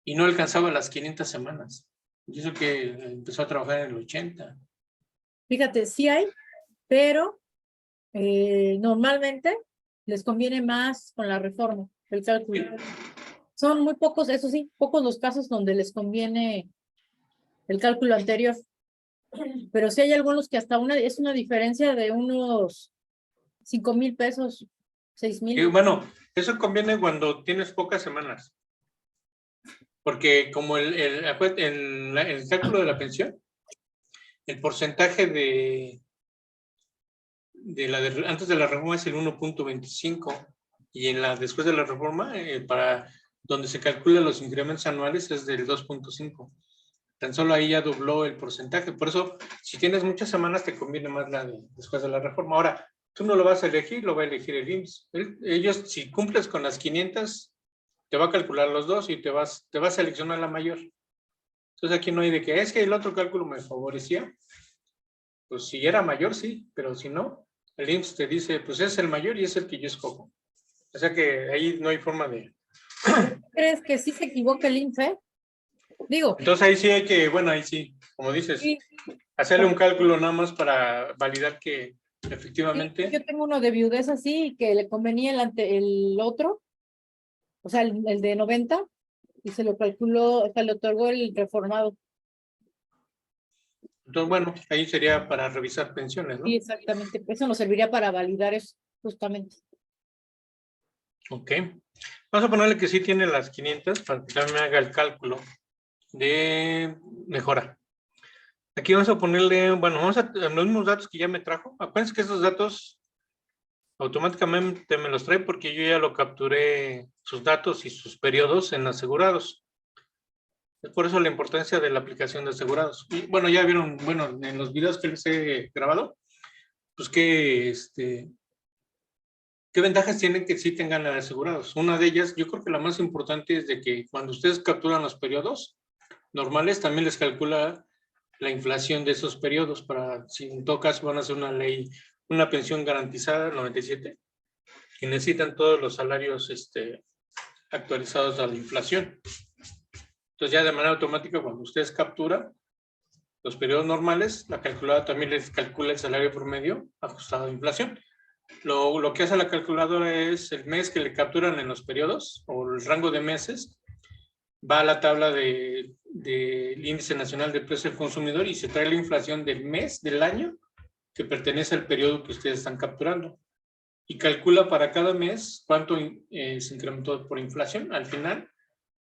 y no alcanzaba las 500 semanas. Y eso que empezó a trabajar en el 80. Fíjate, sí hay, pero normalmente les conviene más con la reforma, el cálculo. Son muy pocos, eso sí, pocos los casos donde les conviene el cálculo anterior. Pero sí hay algunos que hasta es una diferencia de unos 5,000 pesos, 6,000. Y bueno, eso conviene cuando tienes pocas semanas. Porque como el cálculo de la pensión, el porcentaje antes de la reforma es el 1.25 y después de la reforma, para donde se calculan los incrementos anuales es del 2.5. Tan solo ahí ya dobló el porcentaje. Por eso, si tienes muchas semanas, te conviene más después de la reforma. Ahora, tú no lo vas a elegir, lo va a elegir el IMSS. Ellos, si cumples con las 500, te va a calcular los dos y te va a seleccionar la mayor. Entonces aquí no hay de que es que el otro cálculo me favorecía. Pues si era mayor, sí, pero si no, el IMSS te dice, pues es el mayor y es el que yo escojo. O sea que ahí no hay forma de... ¿Crees que sí se equivoca el INFE? Digo. Entonces ahí sí hay que, bueno, ahí sí, como dices, Sí, hacerle un cálculo nada más para validar que efectivamente... yo tengo uno de viudez así que le convenía el otro, o sea, el de 90, y se lo calculó, se le otorgó el reformado. Entonces, bueno, ahí sería para revisar pensiones, ¿no? Sí, exactamente. Eso nos serviría para validar eso, justamente. Ok. Vamos a ponerle que sí tiene las 500 para que también me haga el cálculo de mejora. Aquí vamos a ponerle, bueno, vamos a los mismos datos que ya me trajo. Acuérdense que estos datos automáticamente me los trae porque yo ya lo capturé sus datos y sus periodos en asegurados. Es por eso la importancia de la aplicación de asegurados. Y bueno, ya vieron, bueno, en los videos que les he grabado, pues qué ventajas tienen que sí tengan asegurados. Una de ellas, yo creo que la más importante es de que cuando ustedes capturan los periodos normales, también les calcula la inflación de esos periodos para, si en todo caso van a hacer una pensión garantizada, 97, y necesitan todos los salarios actualizados a la inflación. Entonces ya de manera automática cuando ustedes capturan los periodos normales, la calculadora también les calcula el salario promedio ajustado a inflación. Lo que hace la calculadora es el mes que le capturan en los periodos o el rango de meses, va a la tabla del índice nacional de precio del consumidor y se trae la inflación del mes, del año, que pertenece al periodo que ustedes están capturando. Y calcula para cada mes cuánto se incrementó por inflación. Al final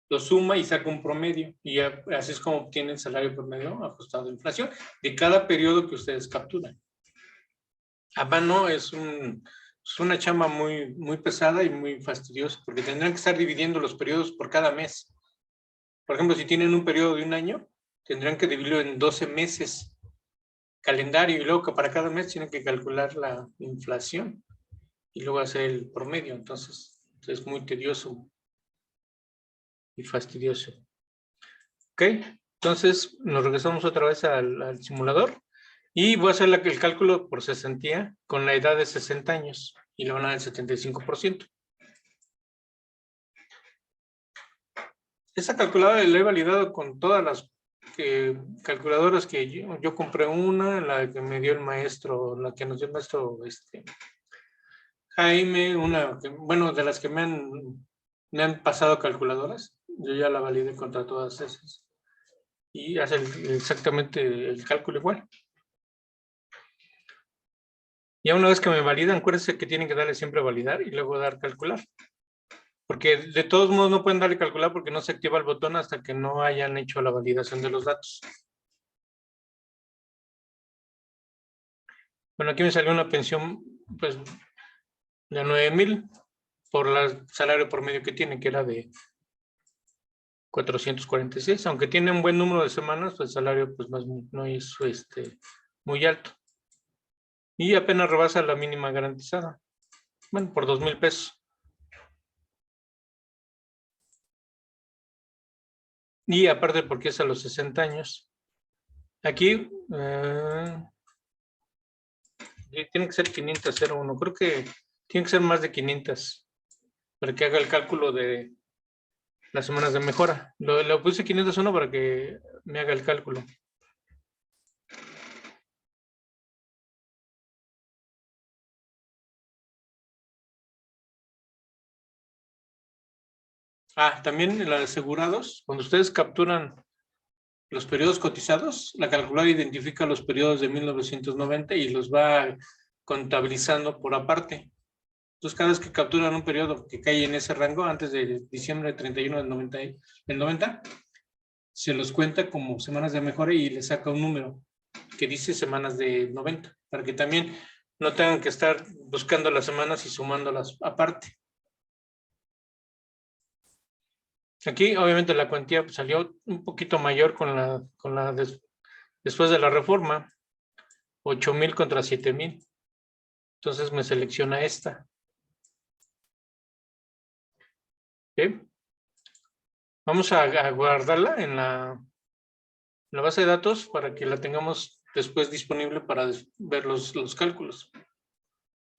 lo suma y saca un promedio. Y así es como obtienen el salario promedio ajustado a inflación de cada periodo que ustedes capturan. A mano es una chamba muy, muy pesada y muy fastidiosa porque tendrán que estar dividiendo los periodos por cada mes. Por ejemplo, si tienen un periodo de un año, tendrán que dividirlo en 12 meses calendario y luego que para cada mes tienen que calcular la inflación y luego hacer el promedio. Entonces, es muy tedioso y fastidioso. Ok, entonces nos regresamos otra vez al simulador y voy a hacer el cálculo por cesantía con la edad de 60 años y le van a dar el 75%. Esa calculadora la he validado con todas las calculadoras que yo compré una, la que me dio el maestro, la que nos dio el maestro Jaime, bueno, de las que me han pasado calculadoras, yo ya la validé contra todas esas. Y hace exactamente el cálculo igual. Ya una vez que me validan, acuérdense que tienen que darle siempre validar y luego dar calcular. Porque de todos modos no pueden darle calcular porque no se activa el botón hasta que no hayan hecho la validación de los datos. Bueno, aquí me salió una pensión pues de 9,000 por el salario promedio que tiene, que era de 446. Aunque tiene un buen número de semanas, pues el salario pues no es muy alto. Y apenas rebasa la mínima garantizada. Bueno, por 2,000 pesos. Y aparte porque es a los 60 años. Aquí tiene que ser 500.01. Creo que tiene que ser más de 500 para que haga el cálculo de las semanas de mejora. Lo puse 501 para que me haga el cálculo. También en los asegurados, cuando ustedes capturan los periodos cotizados, la calculadora identifica los periodos de 1990 y los va contabilizando por aparte. Entonces, cada vez que capturan un periodo que cae en ese rango, antes de diciembre 31 del 90, se los cuenta como semanas de mejora y le saca un número que dice semanas de 90, para que también no tengan que estar buscando las semanas y sumándolas aparte. Aquí, obviamente, la cuantía salió un poquito mayor después de la reforma, 8,000 contra 7,000. Entonces me selecciona esta. ¿Okay? Vamos a guardarla en la base de datos para que la tengamos después disponible para ver los cálculos.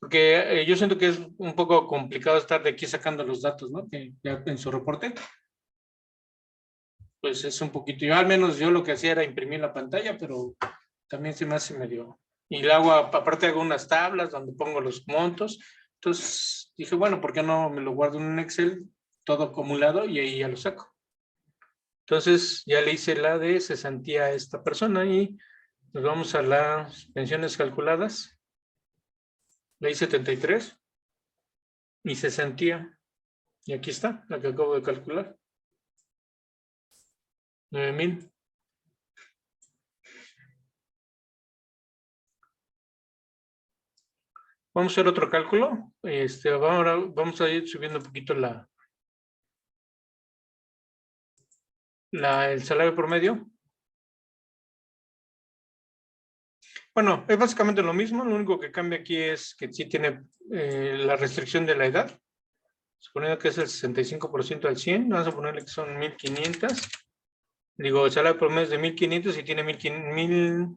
Porque yo siento que es un poco complicado estar de aquí sacando los datos, ¿no? Que ya en su reporte. Pues es un poquito, yo al menos yo lo que hacía era imprimir la pantalla, pero también se me hace medio. Y le hago, aparte hago unas tablas donde pongo los montos. Entonces dije, bueno, ¿por qué no me lo guardo en un Excel todo acumulado y ahí ya lo saco? Entonces ya le hice la de cesantía a esta persona y nos vamos a las pensiones calculadas. Le hice 73 y cesantía. Y aquí está, la que acabo de calcular. 9,000. Vamos a hacer otro cálculo. Ahora vamos a ir subiendo un poquito el salario promedio. Bueno, es básicamente lo mismo. Lo único que cambia aquí es que sí tiene la restricción de la edad. Suponiendo que es el 65% al 100, vamos a ponerle que son 1,500. Digo, el salario promedio es de 1,500 y tiene 1,000.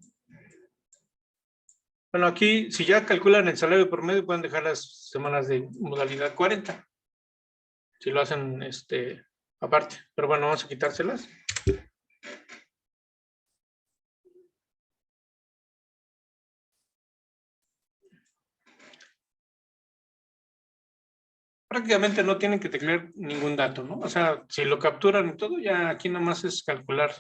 Bueno, aquí, si ya calculan el salario promedio, pueden dejar las semanas de modalidad 40. Si lo hacen aparte. Pero bueno, vamos a quitárselas. Prácticamente no tienen que teclear ningún dato, ¿no? O sea, si lo capturan y todo, ya aquí nomás es calcular.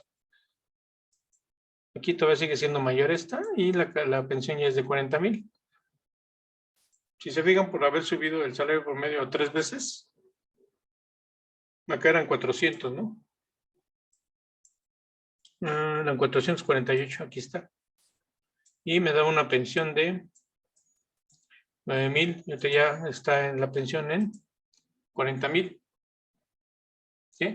Aquí todavía sigue siendo mayor esta y la pensión ya es de 40,000. Si se fijan, por haber subido el salario promedio 3 veces, acá eran 400, ¿no? Eran 448, aquí está. Y me da una pensión de 9,000. Ahorita ya está en la pensión en 40,000. ¿Sí?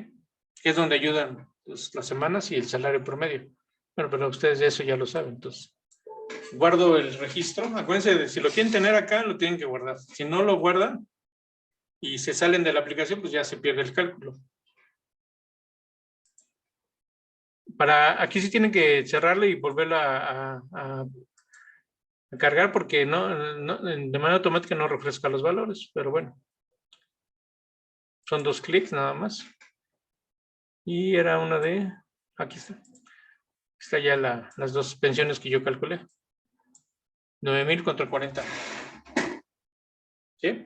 Que es donde ayudan pues, las semanas y el salario promedio. Bueno, pero ustedes eso ya lo saben, entonces. Guardo el registro. Acuérdense de si lo quieren tener acá, lo tienen que guardar. Si no lo guardan y se salen de la aplicación, pues ya se pierde el cálculo. Aquí sí tienen que cerrarlo y volverlo a cargar porque de manera automática no refresca los valores, pero bueno. Son 2 clics nada más. Y era una de, aquí está. Está ya las 2 pensiones que yo calculé. 9,000 contra 40. ¿Sí?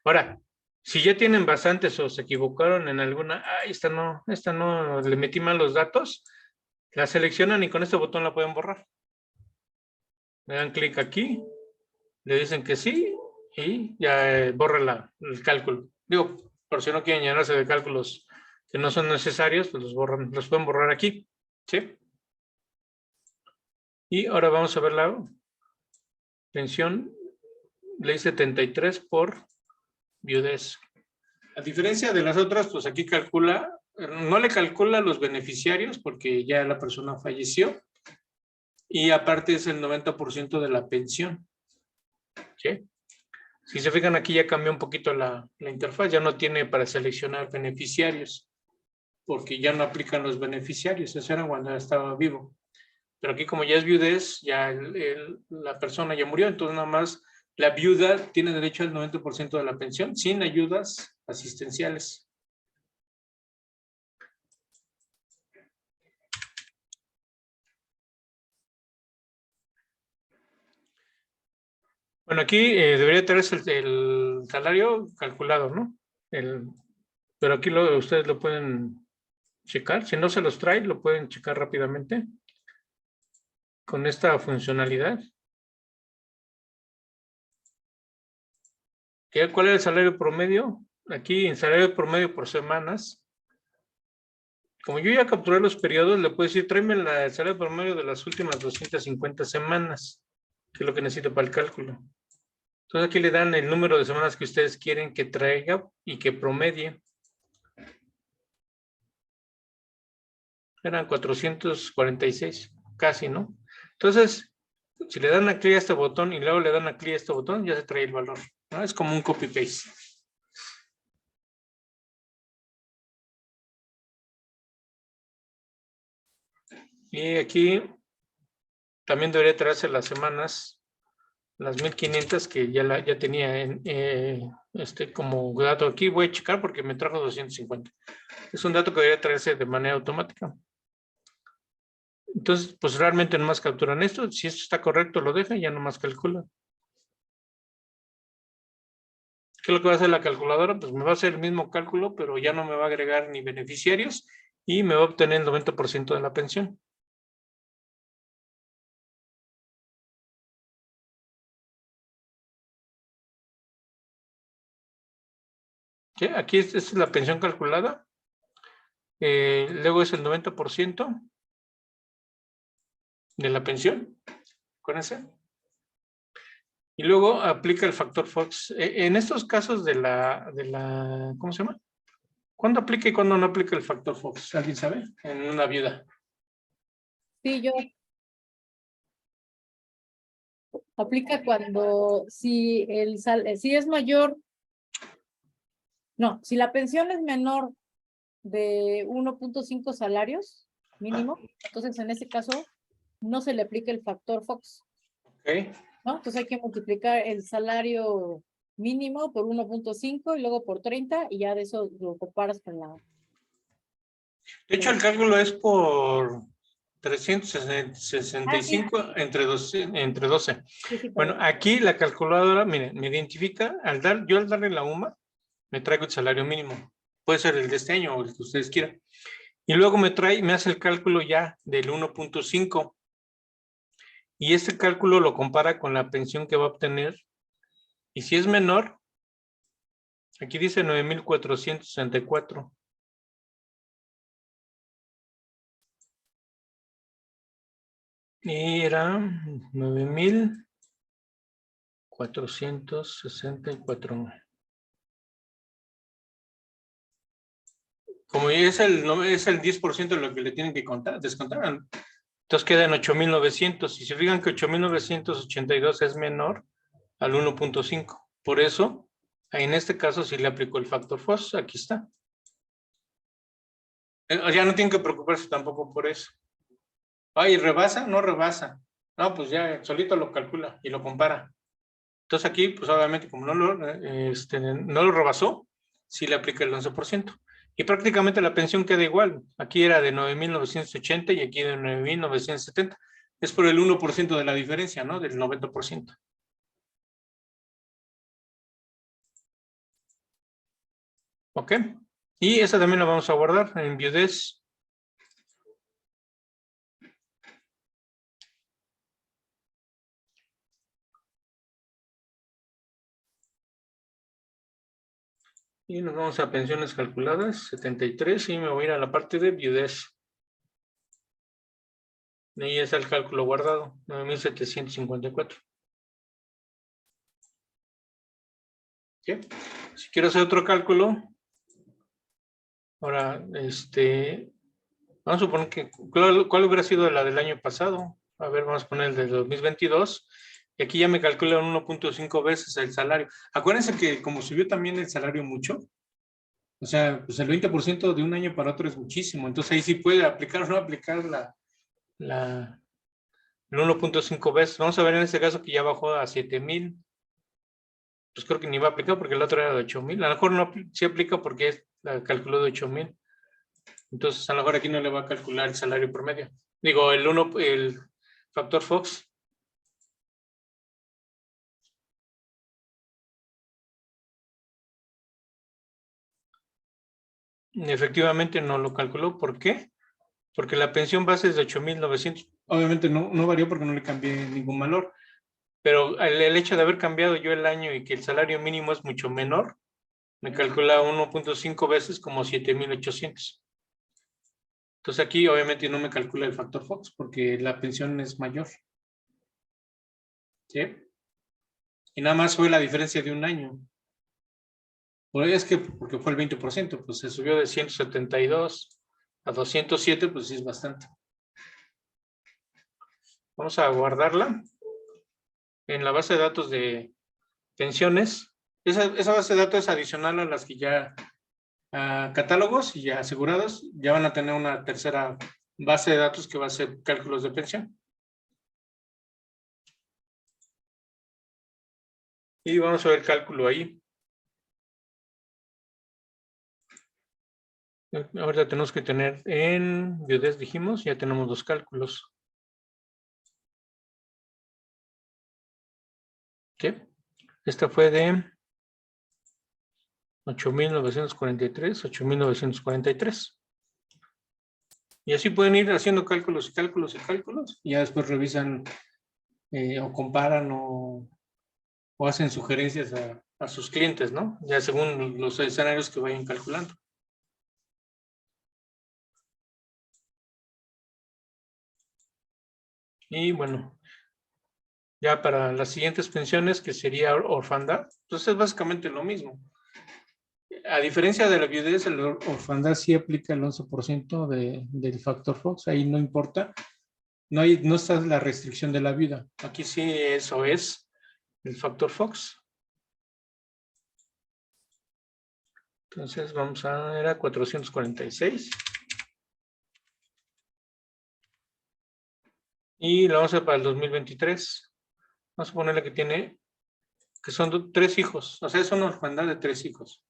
Ahora, si ya tienen bastantes o se equivocaron en alguna, esta no, le metí mal los datos, la seleccionan y con este botón la pueden borrar. Le dan clic aquí, le dicen que sí y ya borra el cálculo. Digo, por si no quieren llenarse de cálculos que no son necesarios, pues los pueden borrar aquí. ¿Sí? Y ahora vamos a ver la pensión ley 73 por viudez. A diferencia de las otras, pues aquí no le calcula los beneficiarios porque ya la persona falleció y aparte es el 90% de la pensión. ¿Sí? Si se fijan aquí ya cambió un poquito la interfaz, ya no tiene para seleccionar beneficiarios porque ya no aplican los beneficiarios, eso era cuando estaba vivo. Pero aquí como ya es viudez, ya la persona ya murió, entonces nada más la viuda tiene derecho al 90% de la pensión sin ayudas asistenciales. Bueno, aquí debería tener el salario calculado, ¿no? Pero aquí ustedes lo pueden checar. Si no se los trae, lo pueden checar rápidamente con esta funcionalidad. ¿Cuál es el salario promedio? Aquí en salario promedio por semanas. Como yo ya capturé los periodos, le puedo decir, tráeme el salario promedio de las últimas 250 semanas, que es lo que necesito para el cálculo. Entonces aquí le dan el número de semanas que ustedes quieren que traiga y que promedie. Eran 446, casi, ¿no? Entonces, si le dan a clic a este botón y luego le dan a clic a este botón, ya se trae el valor, ¿no? Es como un copy-paste. Y aquí también debería traerse las semanas, las 1500 que ya tenía como dato aquí. Voy a checar porque me trajo 250. Es un dato que debería traerse de manera automática. Entonces, pues realmente nomás capturan esto. Si esto está correcto, lo dejan y ya nomás calcula. ¿Qué es lo que va a hacer la calculadora? Pues me va a hacer el mismo cálculo, pero ya no me va a agregar ni beneficiarios y me va a obtener el 90% de la pensión. ¿Sí? Aquí esta es la pensión calculada. Luego es el 90% de la pensión. Acuérdense. Y luego aplica el factor Fox. En estos casos ¿cómo se llama? ¿Cuándo aplica y cuándo no aplica el factor Fox? ¿Alguien sabe? En una viuda. Sí, yo. Aplica cuando si si es mayor, no, si la pensión es menor de 1.5 salarios mínimo, entonces en ese caso no se le aplica el factor Fox, Ok. ¿no? Entonces hay que multiplicar el salario mínimo por 1.5 y luego por 30 y ya de eso lo comparas con la... De hecho, el cálculo es por 365 entre 12. Sí, sí, Bueno, aquí la calculadora, miren, me identifica, yo al darle la UMA, me traigo el salario mínimo. Puede ser el de este año o el que ustedes quieran. Y luego me hace el cálculo ya del 1.5. Y este cálculo lo compara con la pensión que va a obtener. Y si es menor, aquí dice 9,464. Y era 9,464. Como es el 10% de lo que le tienen que descontar, entonces quedan 8,900. Y si fijan que 8,982 es menor al 1.5. Por eso, en este caso sí le aplicó el factor Fox. Aquí está. Ya no tienen que preocuparse tampoco por eso. Ay, ¿rebasa? No rebasa. No, pues ya solito lo calcula y lo compara. Entonces aquí, pues obviamente, como no lo rebasó, sí le aplica el 11%. Y prácticamente la pensión queda igual. Aquí era de 9,980 y aquí de 9,970. Es por el 1% de la diferencia, ¿no? Del 90%. ¿Ok? Y esa también la vamos a guardar en viudez. Y nos vamos a pensiones calculadas, 73, y me voy a ir a la parte de viudez. Y ahí está el cálculo guardado, 9,754. ¿Sí? Si quiero hacer otro cálculo, ahora, vamos a suponer que, ¿cuál hubiera sido la del año pasado? A ver, vamos a poner el de 2022. Y aquí ya me calculan 1.5 veces el salario. Acuérdense que como subió también el salario mucho, o sea, pues el 20% de un año para otro es muchísimo. Entonces ahí sí puede aplicar o no aplicar el 1.5 veces. Vamos a ver en este caso que ya bajó a 7,000. Pues creo que ni va a aplicar porque el otro era de 8,000. A lo mejor no sí aplica porque la calculó de 8,000. Entonces a lo mejor aquí no le va a calcular el salario promedio. Digo, el factor Fox. Efectivamente no lo calculó. ¿Por qué? Porque la pensión base es de 8,900. Obviamente no varió porque no le cambié ningún valor. Pero el hecho de haber cambiado yo el año y que el salario mínimo es mucho menor, me calcula 1.5 veces como 7,800. Entonces aquí obviamente no me calcula el factor Fox porque la pensión es mayor. ¿Sí? Y nada más fue la diferencia de un año. Es que porque fue el 20%, pues se subió de 172 a 207, pues sí es bastante. Vamos a guardarla en la base de datos de pensiones. Esa base de datos es adicional a las que ya catálogos y ya asegurados, ya van a tener una tercera base de datos que va a ser cálculos de pensión. Y vamos a ver el cálculo ahí. Ahorita tenemos que tener en viudez, dijimos, ya tenemos los cálculos. ¿Sí? Esta fue de 8,943, 8,943. Y así pueden ir haciendo cálculos y cálculos y cálculos. Y ya después revisan o comparan o hacen sugerencias a sus clientes, ¿no? Ya según los escenarios que vayan calculando. Y bueno, ya para las siguientes pensiones, que sería orfandad, entonces es básicamente lo mismo. A diferencia de la viudez, el orfandad sí aplica el 11% del factor Fox, ahí no importa, no está la restricción de la viuda. Aquí sí eso es el factor Fox. Entonces vamos era 446. Y la vamos a hacer para el 2023. Vamos a ponerle que son 3 hijos, o sea, es una orfandad de 3 hijos.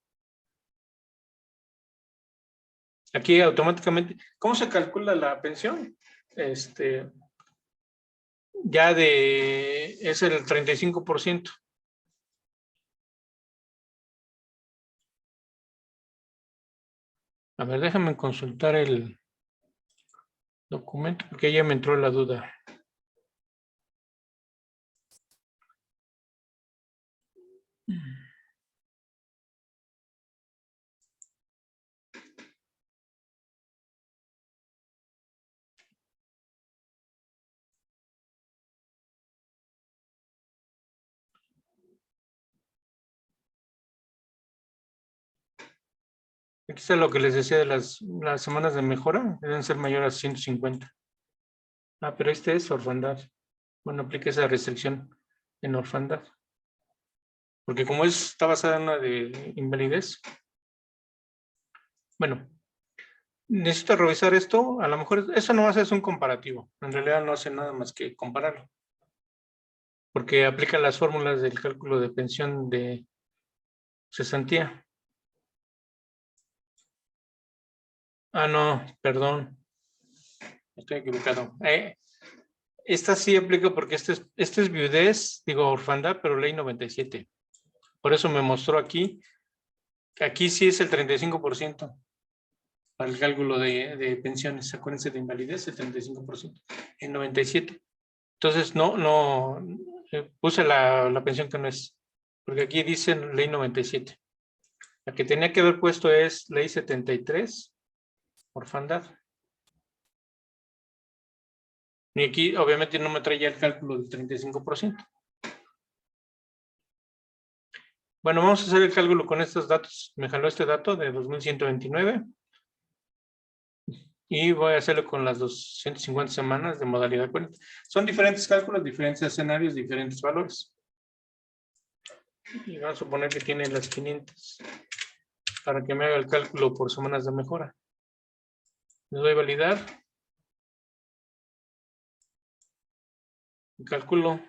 Aquí automáticamente, ¿cómo se calcula la pensión? Ya es el 35%. A ver, déjame consultar el documento porque ya me entró la duda. Aquí está lo que les decía de las semanas de mejora, deben ser mayores a 150. Pero este es orfandad. Bueno, aplica esa restricción en orfandad. Porque como está basada en una de invalidez. Bueno, necesito revisar esto. A lo mejor eso no hace es un comparativo. En realidad no hace nada más que compararlo. Porque aplica las fórmulas del cálculo de pensión de cesantía. No, perdón. Estoy equivocado. Esta sí aplica porque este es viudez, digo orfandad, pero ley 97. Por eso me mostró aquí, que aquí sí es el 35% para el cálculo de pensiones. Acuérdense de invalidez, el 35%. En 97. Entonces, no, puse la pensión que no es. Porque aquí dice ley 97. La que tenía que haber puesto es ley 73, orfandad. Y aquí obviamente no me trae ya el cálculo del 35%. Bueno, vamos a hacer el cálculo con estos datos. Me jaló este dato de 2129. Y voy a hacerlo con las 250 semanas de modalidad cuenta. Son diferentes cálculos, diferentes escenarios, diferentes valores. Y vamos a suponer que tiene las 500 para que me haga el cálculo por semanas de mejora. Le doy a validar. Y calculo.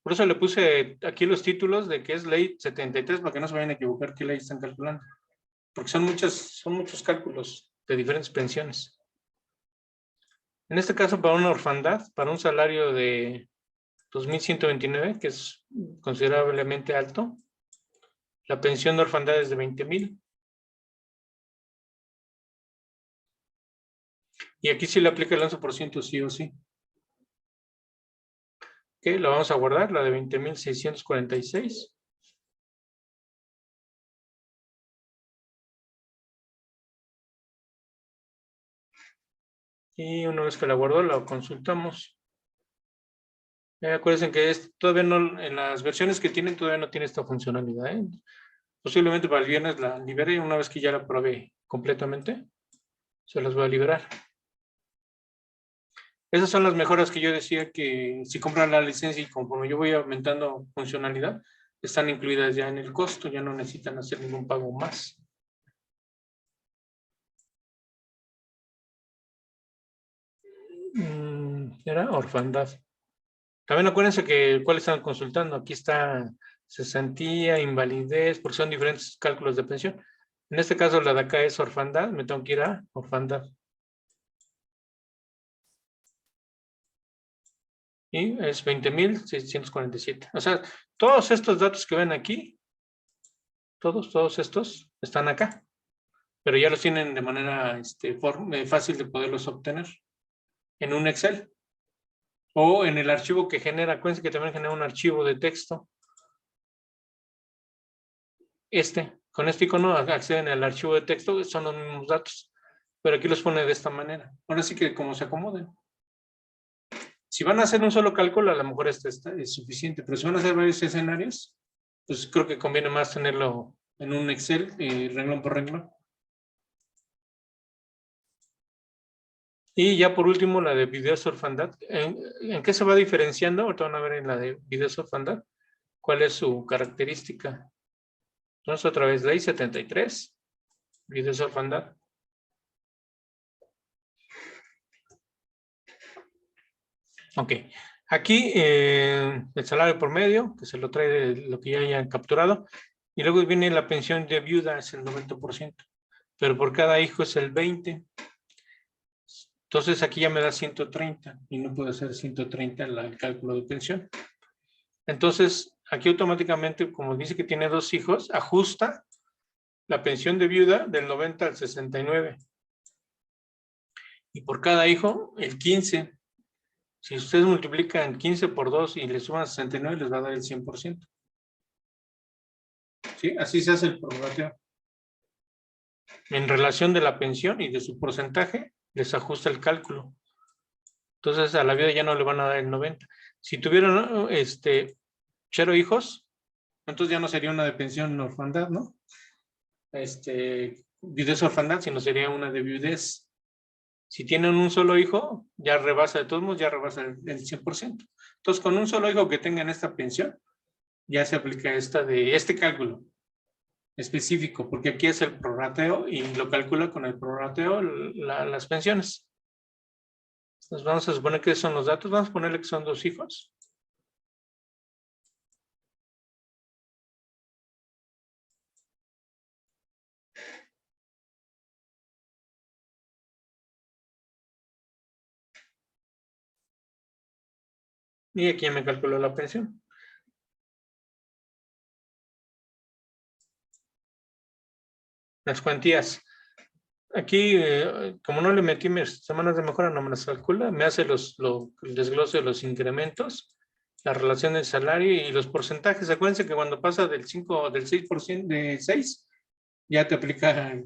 Por eso le puse aquí los títulos de que es ley 73 para que no se vayan a equivocar qué ley están calculando. Porque son muchos cálculos de diferentes pensiones. En este caso, para una orfandad, para un salario de 2,129, que es considerablemente alto, la pensión de orfandad es de 20,000. Y aquí sí le aplica el 11% sí o sí. Ok, lo vamos a guardar, la de 20,646. Y una vez que la guardó, la consultamos. Acuérdense que todavía no, en las versiones que tienen, todavía no tiene esta funcionalidad, ¿eh? Posiblemente para el viernes la libere y una vez que ya la pruebe completamente, se las voy a liberar. Esas son las mejoras que yo decía que si compran la licencia y conforme yo voy aumentando funcionalidad, están incluidas ya en el costo, ya no necesitan hacer ningún pago más. Era orfandad. También acuérdense que cuáles están consultando. Aquí está cesantía, invalidez, porque son diferentes cálculos de pensión. En este caso la de acá es orfandad, me tengo que ir a orfandad. Y es 20,647. O sea, todos estos datos que ven aquí, todos estos están acá, pero ya los tienen de manera fácil de poderlos obtener en un Excel o en el archivo que genera. Acuérdense que también genera un archivo de texto. Con este icono acceden al archivo de texto, son los mismos datos, pero aquí los pone de esta manera. Ahora sí que como se acomoden. Si van a hacer un solo cálculo, a lo mejor este es suficiente, pero si van a hacer varios escenarios, pues creo que conviene más tenerlo en un Excel, renglón por renglón. Y ya por último, la de videos orfandad. ¿En qué se va diferenciando? Ahorita van a ver en la de videos orfandad cuál es su característica. Entonces, otra vez, ley 73, videos orfandad. Ok, aquí el salario promedio, que se lo trae de lo que ya hayan capturado, y luego viene la pensión de viuda, es el 90%, pero por cada hijo es el 20%. Entonces aquí ya me da 130 y no puedo hacer 130 el cálculo de pensión. Entonces aquí automáticamente, como dice que tiene 2 hijos, ajusta la pensión de viuda del 90 al 69. Y por cada hijo, el 15. Si ustedes multiplican 15 por 2 y le suman 69, les va a dar el 100%. ¿Sí? Así se hace el prorrateo. En relación de la pensión y de su porcentaje, les ajusta el cálculo. Entonces, a la viuda ya no le van a dar el 90. Si tuvieron 0 hijos, entonces ya no sería una de pensión orfandad, ¿no? Viudez orfandad, sino sería una de viudez. Si tienen un solo hijo, ya rebasa, de todos modos, ya rebasa el 100%. Entonces, con un solo hijo que tengan esta pensión, ya se aplica este cálculo específico, porque aquí es el prorrateo y lo calcula con el prorrateo las pensiones. Entonces vamos a suponer que son los datos, vamos a ponerle que son 2 hijos. Y aquí ya me calculó la pensión. Las cuantías. Aquí, como no le metí mis semanas de mejora, no me las calcula. Me hace el desglose de los incrementos, la relación del salario y los porcentajes. Acuérdense que cuando pasa del 6%, de 6, ya te aplica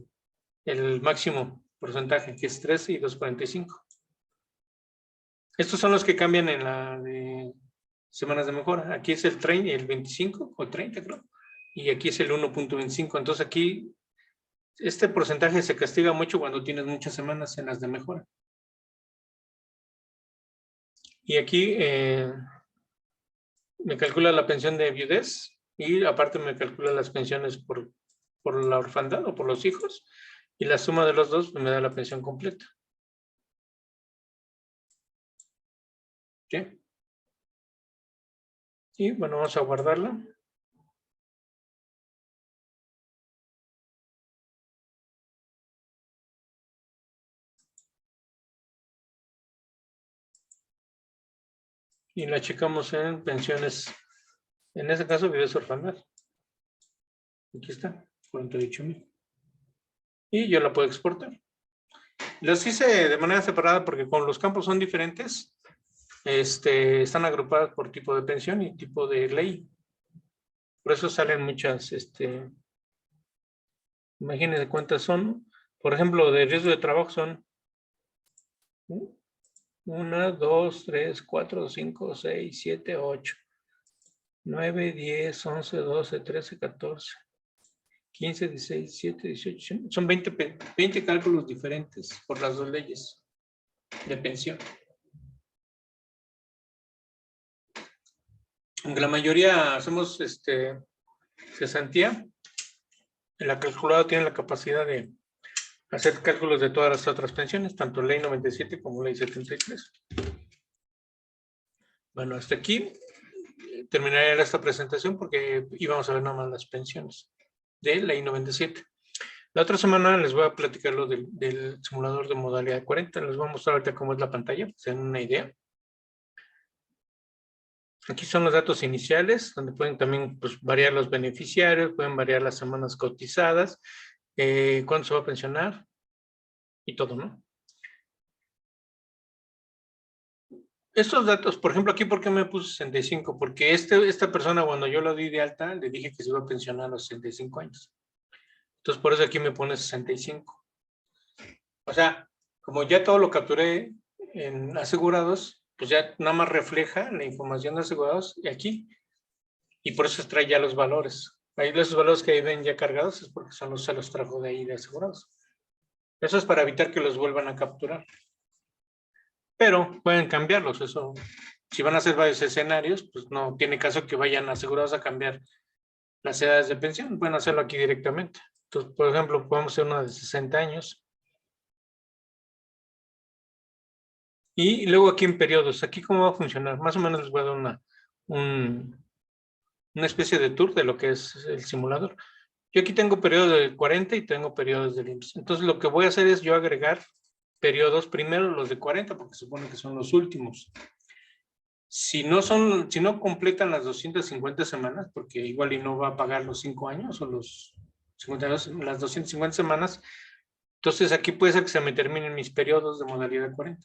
el máximo porcentaje, que es 13 y 2,45. Estos son los que cambian en la de semanas de mejora. Aquí es el 30, el 25 o 30, creo. Y aquí es el 1.25. Entonces aquí este porcentaje se castiga mucho cuando tienes muchas semanas en las de mejora. Y aquí me calcula la pensión de viudez y aparte me calcula las pensiones por la orfandad o por los hijos. Y la suma de los dos me da la pensión completa. ¿Sí? Y bueno, vamos a guardarla. Y la checamos en pensiones, en este caso viudez orfandad. Aquí está, 48,000. Y yo la puedo exportar. Las hice de manera separada porque como los campos son diferentes, están agrupadas por tipo de pensión y tipo de ley. Por eso salen muchas, imagínense cuántas son. Por ejemplo, de riesgo de trabajo son 1, 2, 3, 4, 5, 6, 7, 8, 9, 10, 11, 12, 13, 14, 15, 16, 17, 18. Son 20 cálculos diferentes por las dos leyes de pensión. Aunque la mayoría hacemos cesantía, la calculadora tiene la capacidad de hacer cálculos de todas las otras pensiones, tanto ley 97 como ley 73. Bueno, hasta aquí terminaría esta presentación porque íbamos a ver nada más las pensiones de ley 97. La otra semana les voy a platicar lo del simulador de modalidad 40. Les voy a mostrar ahorita cómo es la pantalla, para que se den una idea. Aquí son los datos iniciales, donde pueden también pues, variar los beneficiarios, pueden variar las semanas cotizadas, cuándo se va a pensionar y todo, ¿no? Estos datos, por ejemplo, aquí, ¿por qué me puse 65? Porque esta persona, cuando yo lo di de alta, le dije que se iba a pensionar a los 65 años. Entonces, por eso aquí me pone 65. O sea, como ya todo lo capturé en asegurados, pues ya nada más refleja la información de asegurados aquí. Y por eso trae ya los valores. Ahí esos valores que ahí ven ya cargados es porque se los trajo de ahí de asegurados. Eso es para evitar que los vuelvan a capturar. Pero pueden cambiarlos. Eso, si van a hacer varios escenarios, pues no tiene caso que vayan asegurados a cambiar las edades de pensión. Pueden hacerlo aquí directamente. Entonces, por ejemplo, podemos hacer una de 60 años. Y luego aquí en periodos. Aquí cómo va a funcionar. Más o menos les voy a dar una especie de tour de lo que es el simulador. Yo aquí tengo periodos de 40 y tengo periodos del IMSS. Entonces lo que voy a hacer es yo agregar periodos primero los de 40 porque se supone que son los últimos. Si no completan las 250 semanas, porque igual y no va a pagar los 5 años o los 52, las 250 semanas, entonces aquí puede ser que se me terminen mis periodos de modalidad 40.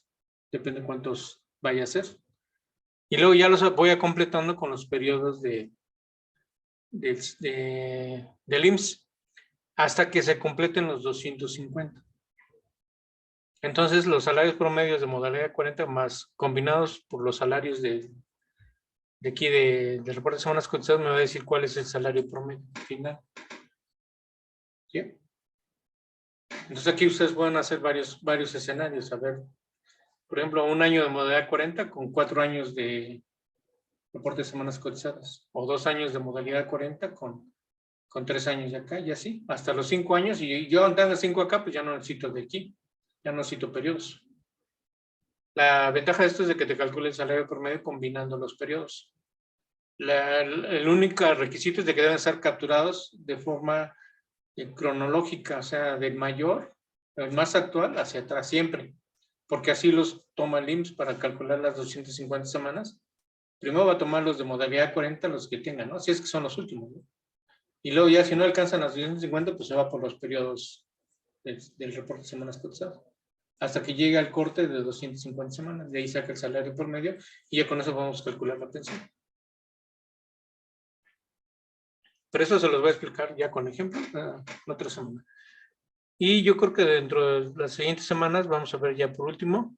Depende de cuántos vaya a ser. Y luego ya los voy a completando con los periodos del IMSS hasta que se completen los 250. Entonces, los salarios promedios de modalidad 40 más combinados por los salarios de aquí del reporte de semanas cotizadas me va a decir cuál es el salario promedio final. ¿Sí? Entonces, aquí ustedes pueden hacer varios escenarios. A ver, por ejemplo, un año de modalidad 40 con 4 años de reporte de semanas cotizadas. O 2 años de modalidad 40 con 3 años de acá y así. Hasta los 5 años. Y yo andando 5 acá, pues ya no necesito de aquí. Ya no necesito periodos. La ventaja de esto es de que te calcule el salario promedio combinando los periodos. El único requisito es de que deben estar capturados de forma cronológica, o sea, del mayor, el más actual, hacia atrás siempre. Porque así los toma el IMSS para calcular las 250 semanas. Primero va a tomar los de modalidad 40, los que tengan, ¿no? Si es que son los últimos, ¿no? Y luego ya si no alcanzan las 250, pues se va por los periodos del reporte de semanas cotizadas. Hasta que llegue al corte de 250 semanas. De ahí saca el salario promedio y ya con eso vamos a calcular la pensión. Pero eso se los voy a explicar ya con ejemplo la otra semana. Y yo creo que dentro de las siguientes semanas vamos a ver ya por último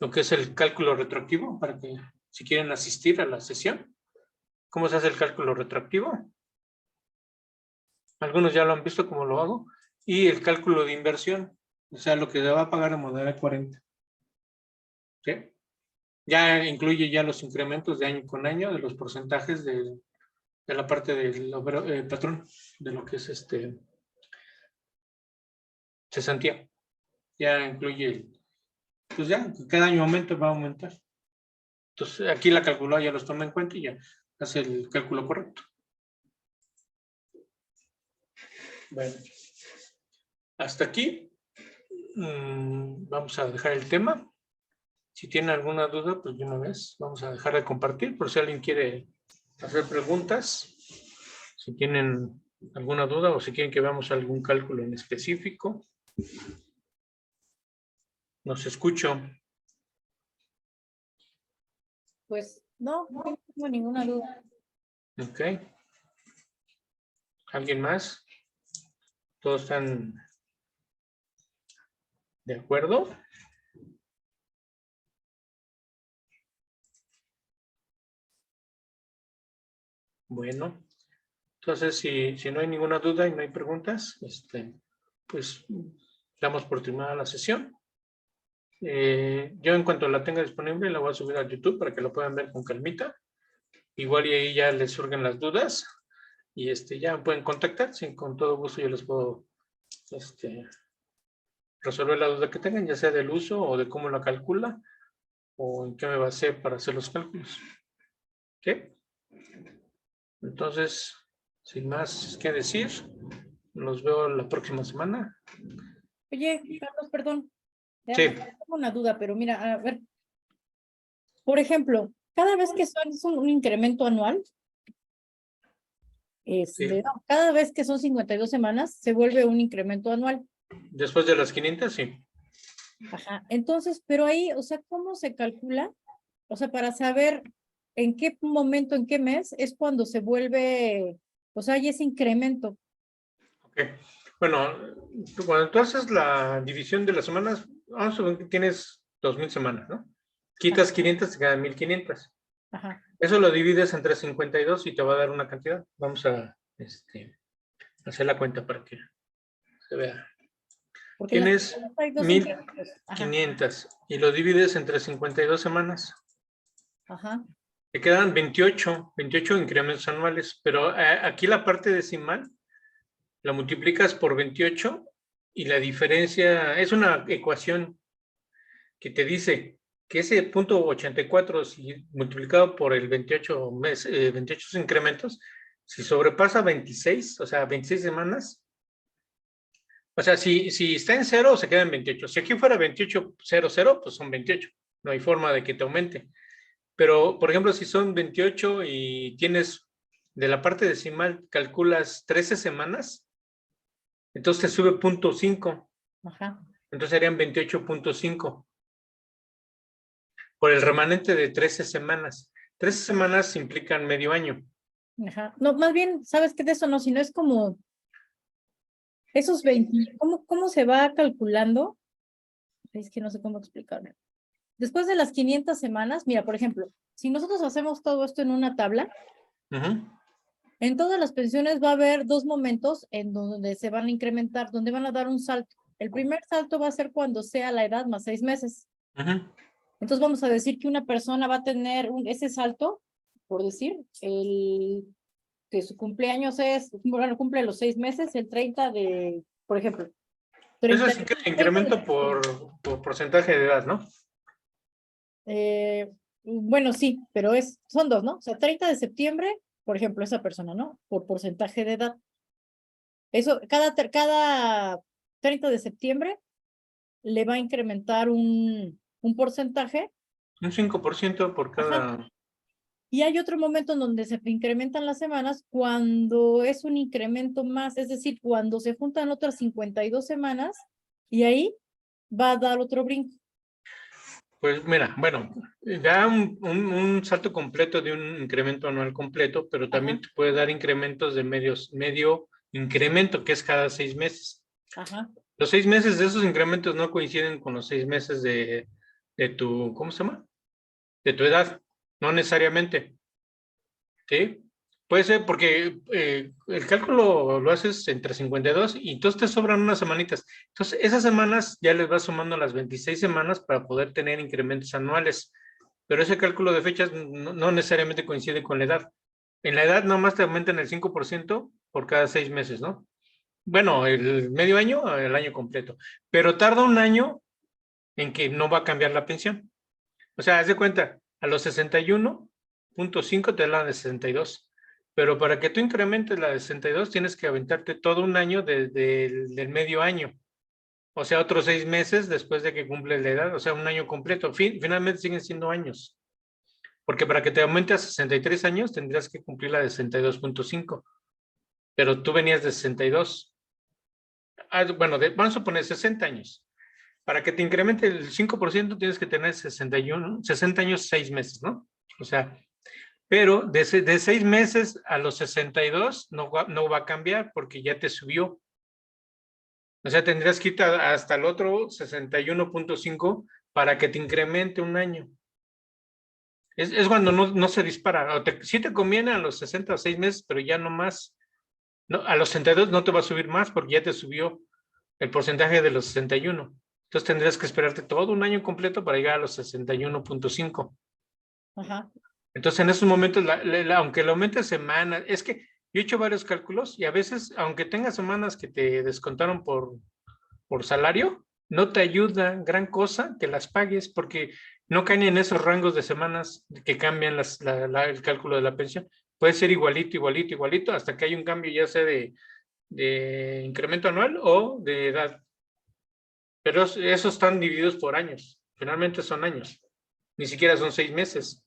lo que es el cálculo retroactivo para que si quieren asistir a la sesión. ¿Cómo se hace el cálculo retroactivo? Algunos ya lo han visto cómo lo hago. Y el cálculo de inversión, o sea, lo que se va a pagar en modalidad 40. ¿Sí? Ya incluye ya los incrementos de año con año de los porcentajes de la parte del patrón, de lo que es cesantía. Ya incluye, pues ya, cada año aumenta, va a aumentar. Entonces, aquí la calculadora ya los toma en cuenta y ya hace el cálculo correcto. Bueno, hasta aquí vamos a dejar el tema. Si tienen alguna duda, pues de una vez vamos a dejar de compartir por si alguien quiere hacer preguntas. Si tienen alguna duda o si quieren que veamos algún cálculo en específico. Los escucho. Pues no tengo ninguna duda. Ok. ¿Alguien más? ¿Todos están de acuerdo? Bueno, entonces si no hay ninguna duda y no hay preguntas, pues damos por terminada la sesión. Yo en cuanto la tenga disponible la voy a subir a YouTube para que lo puedan ver con calmita. Igual y ahí ya les surgen las dudas y ya me pueden contactar. Sí, con todo gusto yo les puedo resolver la duda que tengan, ya sea del uso o de cómo la calcula o en qué me basé para hacer los cálculos. ¿Ok? Entonces, sin más que decir, los veo la próxima semana. Oye, Carlos, perdón. Ya Sí. tengo una duda, pero mira, a ver. Por ejemplo, cada vez que es un incremento anual, Sí. no, cada vez que son 52 semanas, se vuelve un incremento anual. Después de las 500, sí. Ajá. Entonces, pero ahí, o sea, ¿cómo se calcula? O sea, para saber en qué momento, en qué mes es cuando se vuelve, o sea, hay ese incremento. Ok. Bueno, cuando tú haces la división de las semanas, vamos a ver que tienes 2000 semanas, ¿no? Quitas 500, te quedan 1500. Ajá. Eso lo divides entre 52 y te va a dar una cantidad. Vamos a hacer la cuenta para que se vea. Porque Tienes hay dos incrementos. Ajá. 1500 y lo divides entre 52 semanas. Ajá. Te quedan 28 incrementos anuales, pero aquí la parte decimal la multiplicas por 28 y la diferencia es una ecuación que te dice que ese punto 84 si multiplicado por el 28 incrementos, si sobrepasa 26, o sea, 26 semanas, o sea, si está en 0, se queda en 28. Si aquí fuera 28,00, pues son 28. No hay forma de que te aumente. Pero, por ejemplo, si son 28 y tienes de la parte decimal, calculas 13 semanas, entonces te sube 0.5. Ajá. Entonces serían 28.5 por el remanente de 13 semanas. 13 semanas implican medio año. Ajá. No, más bien, ¿sabes qué de eso no? Sino es como esos 20, ¿cómo se va calculando? Es que no sé cómo explicarlo. Después de las 500 semanas, mira, por ejemplo, si nosotros hacemos todo esto en una tabla, en todas las pensiones va a haber dos momentos en donde se van a incrementar, donde van a dar un salto. El primer salto va a ser cuando sea la edad más 6 meses. Entonces vamos a decir que una persona va a tener ese salto, por decir, que su cumpleaños bueno, cumple los 6 meses, el 30 de, por ejemplo. Eso 30, es incremento por porcentaje de edad, ¿no? Bueno, sí, pero son dos, ¿no? O sea, 30 de septiembre, por ejemplo, esa persona, ¿no? Por porcentaje de edad. Eso, cada 30 de septiembre le va a incrementar un porcentaje. Un 5% por cada... Ajá. Y hay otro momento en donde se incrementan las semanas cuando es un incremento más, es decir, cuando se juntan otras 52 semanas y ahí va a dar otro brinco. Pues mira, bueno, da un salto completo de un incremento anual completo, pero también te puede dar incrementos de medio incremento, que es cada 6 meses. Ajá. Los 6 meses de esos incrementos no coinciden con los 6 meses de tu, ¿cómo se llama? De tu edad, no necesariamente. ¿Sí? Puede ser porque el cálculo lo haces entre 52 y entonces te sobran unas semanitas. Entonces, esas semanas ya les vas sumando las 26 semanas para poder tener incrementos anuales. Pero ese cálculo de fechas no necesariamente coincide con la edad. En la edad nomás te aumentan el 5% por cada 6 meses, ¿no? Bueno, el medio año, el año completo. Pero tarda un año en que no va a cambiar la pensión. O sea, haz de cuenta, a los 61.5 te dan la de 62. Pero para que tú incrementes la de 62, tienes que aventarte todo un año del medio año. O sea, otros 6 meses después de que cumples la edad. O sea, un año completo. Finalmente siguen siendo años. Porque para que te aumente a 63 años, tendrías que cumplir la de 62.5. Pero tú venías de 62. Bueno, vamos a poner 60 años. Para que te incremente el 5%, tienes que tener 60 años, 6 meses, ¿no? O sea, pero de 6 meses a los 62 no va a cambiar porque ya te subió. O sea, tendrías que ir hasta el otro 61.5 para que te incremente un año. Es cuando no se dispara. Sí te conviene a los 60 o 6 meses, pero ya no más. No, a los 62 no te va a subir más porque ya te subió el porcentaje de los 61. Entonces tendrías que esperarte todo un año completo para llegar a los 61.5. Ajá. Entonces en esos momentos, aunque lo aumentes semanas, es que yo he hecho varios cálculos y a veces, aunque tengas semanas que te descontaron por salario, no te ayuda gran cosa que las pagues porque no caen en esos rangos de semanas que cambian el cálculo de la pensión. Puede ser igualito, igualito, igualito, hasta que hay un cambio ya sea de incremento anual o de edad. Pero esos están divididos por años. Finalmente son años. Ni siquiera son 6 meses.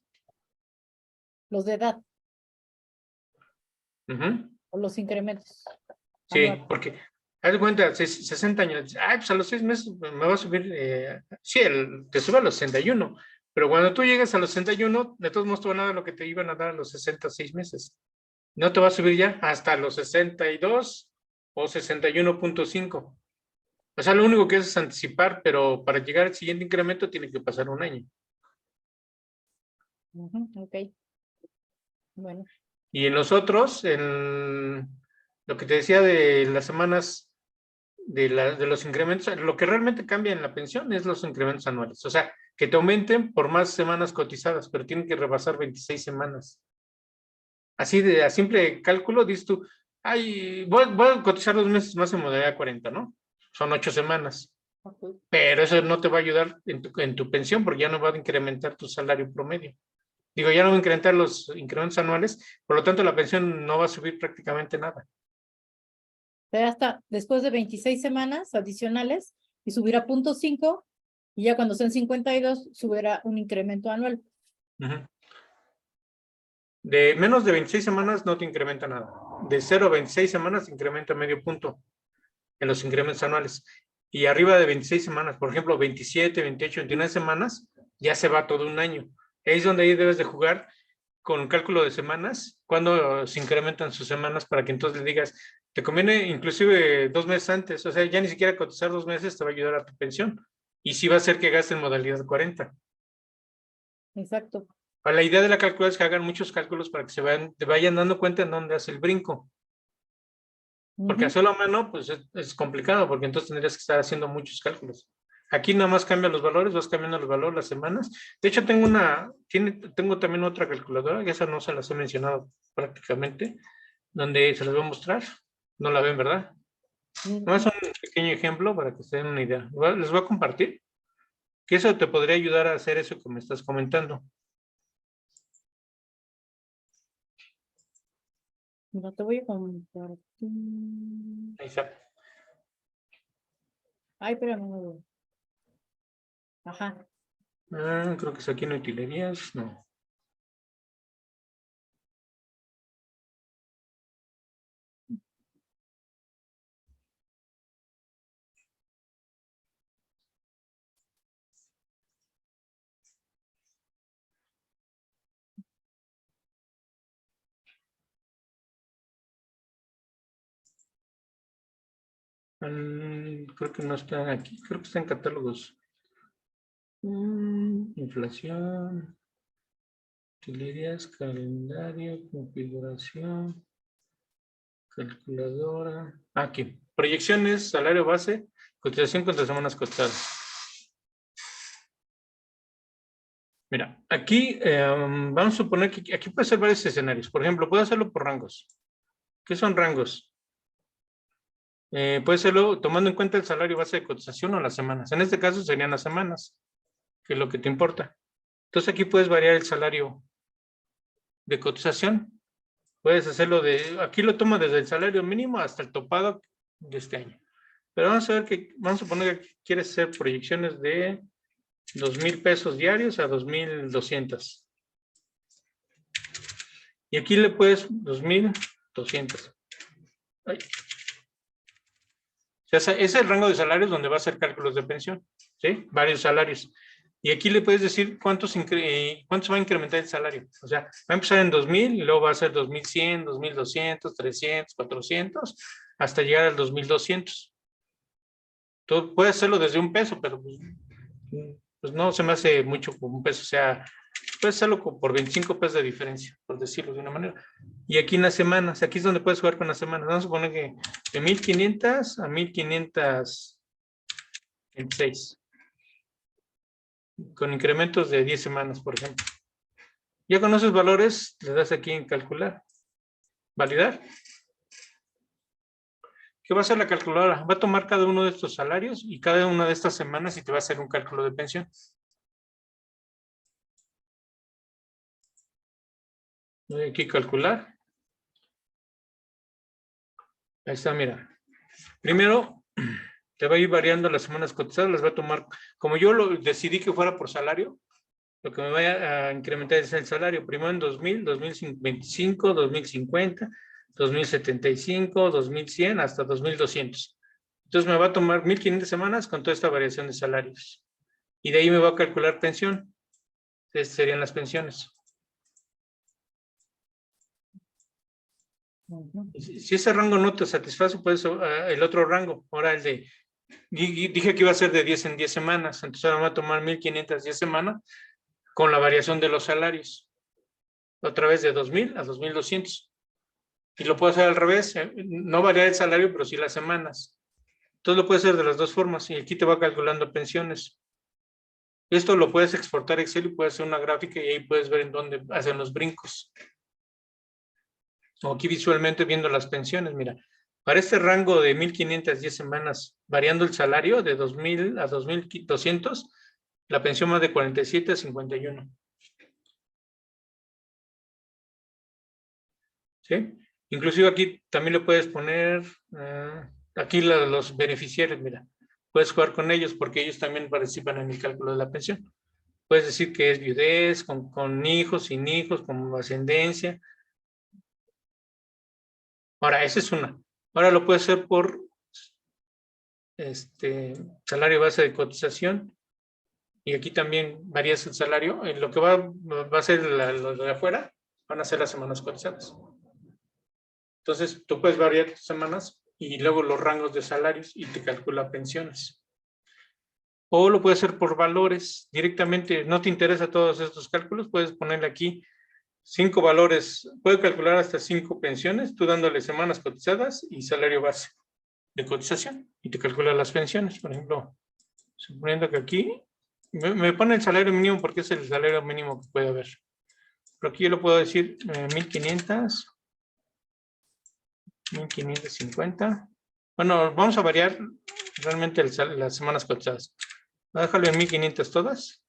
Los de edad Uh-huh. o los incrementos. Sí, Anual. porque haz de cuenta, 60 años, pues a los 6 meses me va a subir, sí, te sube a los 61, pero cuando tú llegas a los 61, de todos modos te van a dar lo que te iban a dar a los 66 meses. No te va a subir ya hasta los 62 o 61.5. O sea, lo único que es anticipar, pero para llegar al siguiente incremento tiene que pasar un año. Ok. Bueno. Y en los otros, en lo que te decía de las semanas de los incrementos, lo que realmente cambia en la pensión es los incrementos anuales. O sea, que te aumenten por más semanas cotizadas, pero tienen que rebasar 26 semanas. Así de a simple cálculo, dices tú, ay, voy a cotizar 2 meses más en modalidad 40, ¿no? Son 8 semanas. Okay. Pero eso no te va a ayudar en tu pensión porque ya no va a incrementar tu salario promedio. Digo, ya no va a incrementar los incrementos anuales, por lo tanto la pensión no va a subir prácticamente nada. Pero hasta después de 26 semanas adicionales y subirá 0.5 y ya cuando sean 52 subirá un incremento anual. Uh-huh. De menos de 26 semanas no te incrementa nada. De 0 a 26 semanas incrementa medio punto en los incrementos anuales. Y arriba de 26 semanas, por ejemplo, 27, 28, 29 semanas, ya se va todo un año. Es donde ahí debes de jugar con cálculo de semanas, cuando se incrementan sus semanas para que entonces le digas, te conviene inclusive 2 meses antes, o sea, ya ni siquiera cotizar 2 meses te va a ayudar a tu pensión. Y sí va a hacer que gaste en modalidad 40. Exacto. La idea de la calculadora es que hagan muchos cálculos para que te vayan dando cuenta en dónde hace el brinco. Porque hacerlo a mano, pues es complicado, porque entonces tendrías que estar haciendo muchos cálculos. Aquí nada más cambia los valores, vas cambiando los valores las semanas. De hecho, tengo también otra calculadora, que esa no se las he mencionado prácticamente, donde se las voy a mostrar. No la ven, ¿verdad? Vamos a un pequeño ejemplo para que se den una idea. Les voy a compartir, que eso te podría ayudar a hacer eso que me estás comentando. No te voy a compartir. Ahí está. Ay, pero no. Ajá. Creo que es aquí en utilerías, no. Creo que no está aquí, creo que está en catálogos. Inflación, utilerías, calendario, configuración, calculadora. Aquí, proyecciones, salario base, cotización contra semanas cotizadas. Mira, aquí vamos a suponer que aquí puede ser varios escenarios. Por ejemplo, puedo hacerlo por rangos. ¿Qué son rangos? Puede hacerlo tomando en cuenta el salario base de cotización o las semanas. En este caso serían las semanas, que es lo que te importa. Entonces aquí puedes variar el salario de cotización. Puedes hacerlo aquí lo toma desde el salario mínimo hasta el topado de este año. Pero vamos a poner que quieres hacer proyecciones de 2,000 pesos diarios a 2,200. Y aquí le puedes 2,200. O sea, ese es el rango de salarios donde va a hacer cálculos de pensión, ¿sí? Varios salarios. Y aquí le puedes decir cuánto se va a incrementar el salario. O sea, va a empezar en 2,000 y luego va a ser 2,100, 2,200, 300, 400, hasta llegar al 2,200. Tú puedes hacerlo desde $1, pero pues no se me hace mucho con $1. O sea, puedes hacerlo por 25 pesos de diferencia, por decirlo de una manera. Y aquí en las semanas, aquí es donde puedes jugar con las semanas. Vamos a suponer que de 1,500 a 1,526. Con incrementos de 10 semanas, por ejemplo. Ya con esos valores, le das aquí en calcular. Validar. ¿Qué va a hacer la calculadora? Va a tomar cada uno de estos salarios y cada una de estas semanas y te va a hacer un cálculo de pensión. Voy aquí a calcular. Ahí está, mira. Primero, te va a ir variando las semanas cotizadas, las va a tomar, como yo lo decidí que fuera por salario, lo que me vaya a incrementar es el salario. Primero en 2,000, 2,025, 2,050, 2,075, 2,100 hasta 2,200. Entonces me va a tomar 1,500 semanas con toda esta variación de salarios. Y de ahí me va a calcular pensión. Estas serían las pensiones. Si ese rango no te satisface, pues el otro rango. Ahora el de, dije que iba a ser de 10 en 10 semanas. Entonces ahora me va a tomar 1,510 semanas con la variación de los salarios. Otra vez de 2,000 a 2,200. Y lo puedo hacer al revés. No variar el salario, pero sí las semanas. Entonces lo puedes hacer de las dos formas. Y aquí te va calculando pensiones. Esto lo puedes exportar a Excel y puedes hacer una gráfica y ahí puedes ver en dónde hacen los brincos. O aquí visualmente viendo las pensiones, mira. Para este rango de 1,510 semanas, variando el salario de 2,000 a 2,200, la pensión va de 47 a 51. ¿Sí? Inclusive aquí también le puedes poner, aquí los beneficiarios, mira. Puedes jugar con ellos porque ellos también participan en el cálculo de la pensión. Puedes decir que es viudez, con hijos, sin hijos, con ascendencia. Ahora, esa es una. Ahora lo puedes hacer por salario base de cotización. Y aquí también varías el salario. Lo que va a ser los de afuera van a ser las semanas cotizadas. Entonces, tú puedes variar tus semanas y luego los rangos de salarios y te calcula pensiones. O lo puedes hacer por valores directamente. No te interesa todos estos cálculos, puedes ponerle aquí 5 valores. Puede calcular hasta 5 pensiones, tú dándole semanas cotizadas y salario base de cotización. Y te calcula las pensiones. Por ejemplo, suponiendo que aquí me pone el salario mínimo porque es el salario mínimo que puede haber. Pero aquí yo lo puedo decir 1,500, 1,550. Bueno, vamos a variar realmente las semanas cotizadas. Voy a dejarlo en 1,500 todas.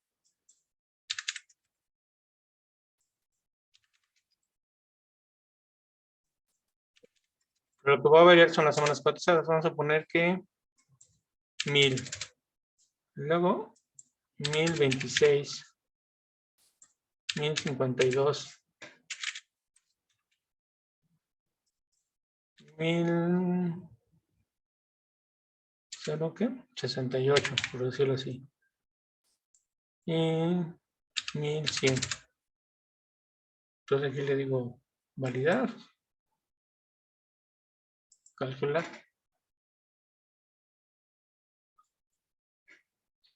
Pero lo que va a variar son las semanas cotizadas. Vamos a poner que 1,000. Luego 1,026. 1,052. 1,068, por decirlo así. Y 1,100. Entonces aquí le digo validar. Calcular.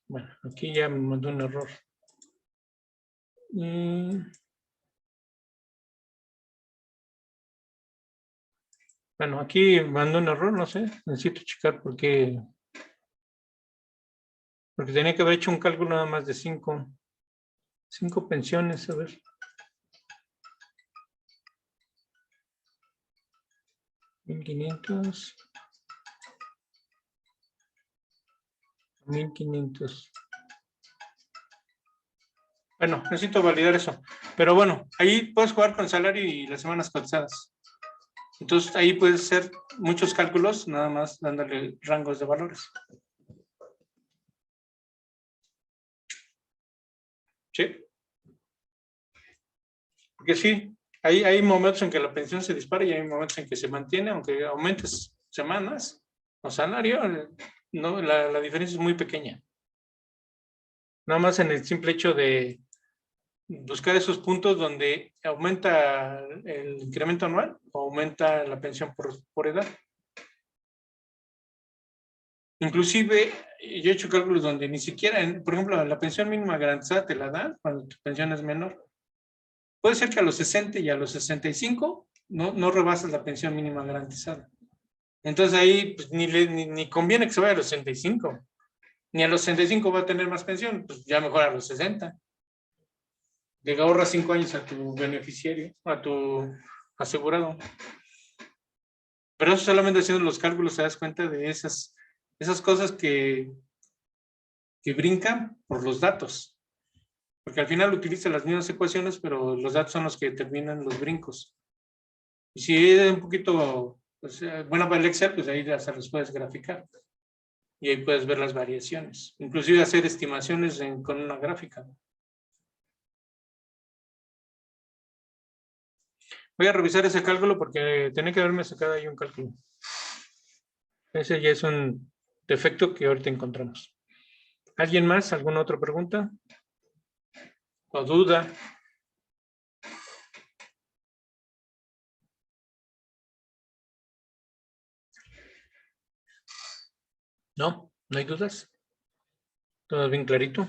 Bueno, aquí ya me mandó un error. Bueno, aquí mandó un error, no sé. Necesito checar por qué. Porque tenía que haber hecho un cálculo nada más de 5 pensiones, a ver. 1,500. 1,500. Bueno, necesito validar eso. Pero bueno, ahí puedes jugar con salario y las semanas cotizadas. Entonces ahí puedes hacer muchos cálculos, nada más dándole rangos de valores. ¿Sí? Porque sí, hay momentos en que la pensión se dispara y hay momentos en que se mantiene, aunque aumentes semanas o salario, no, la diferencia es muy pequeña. Nada más en el simple hecho de buscar esos puntos donde aumenta el incremento anual o aumenta la pensión por edad. Inclusive, yo he hecho cálculos donde ni siquiera, por ejemplo, la pensión mínima garantizada te la dan cuando tu pensión es menor. Puede ser que a los 60 y a los 65 no rebasas la pensión mínima garantizada. Entonces ahí pues, ni conviene que se vaya a los 65. Ni a los 65 va a tener más pensión, pues ya mejor a los 60. Le ahorras 5 años a tu beneficiario, a tu asegurado. Pero eso solamente haciendo los cálculos te das cuenta de esas cosas que brincan por los datos. Porque al final utiliza las mismas ecuaciones, pero los datos son los que determinan los brincos. Y si es un poquito pues, bueno para el Excel, pues ahí ya se los puedes graficar. Y ahí puedes ver las variaciones. Inclusive hacer estimaciones con una gráfica. Voy a revisar ese cálculo porque tenía que haberme sacado ahí un cálculo. Ese ya es un defecto que ahorita encontramos. ¿Alguien más? ¿Alguna otra pregunta? ¿O duda? ¿No? ¿No hay dudas? ¿Todo bien clarito?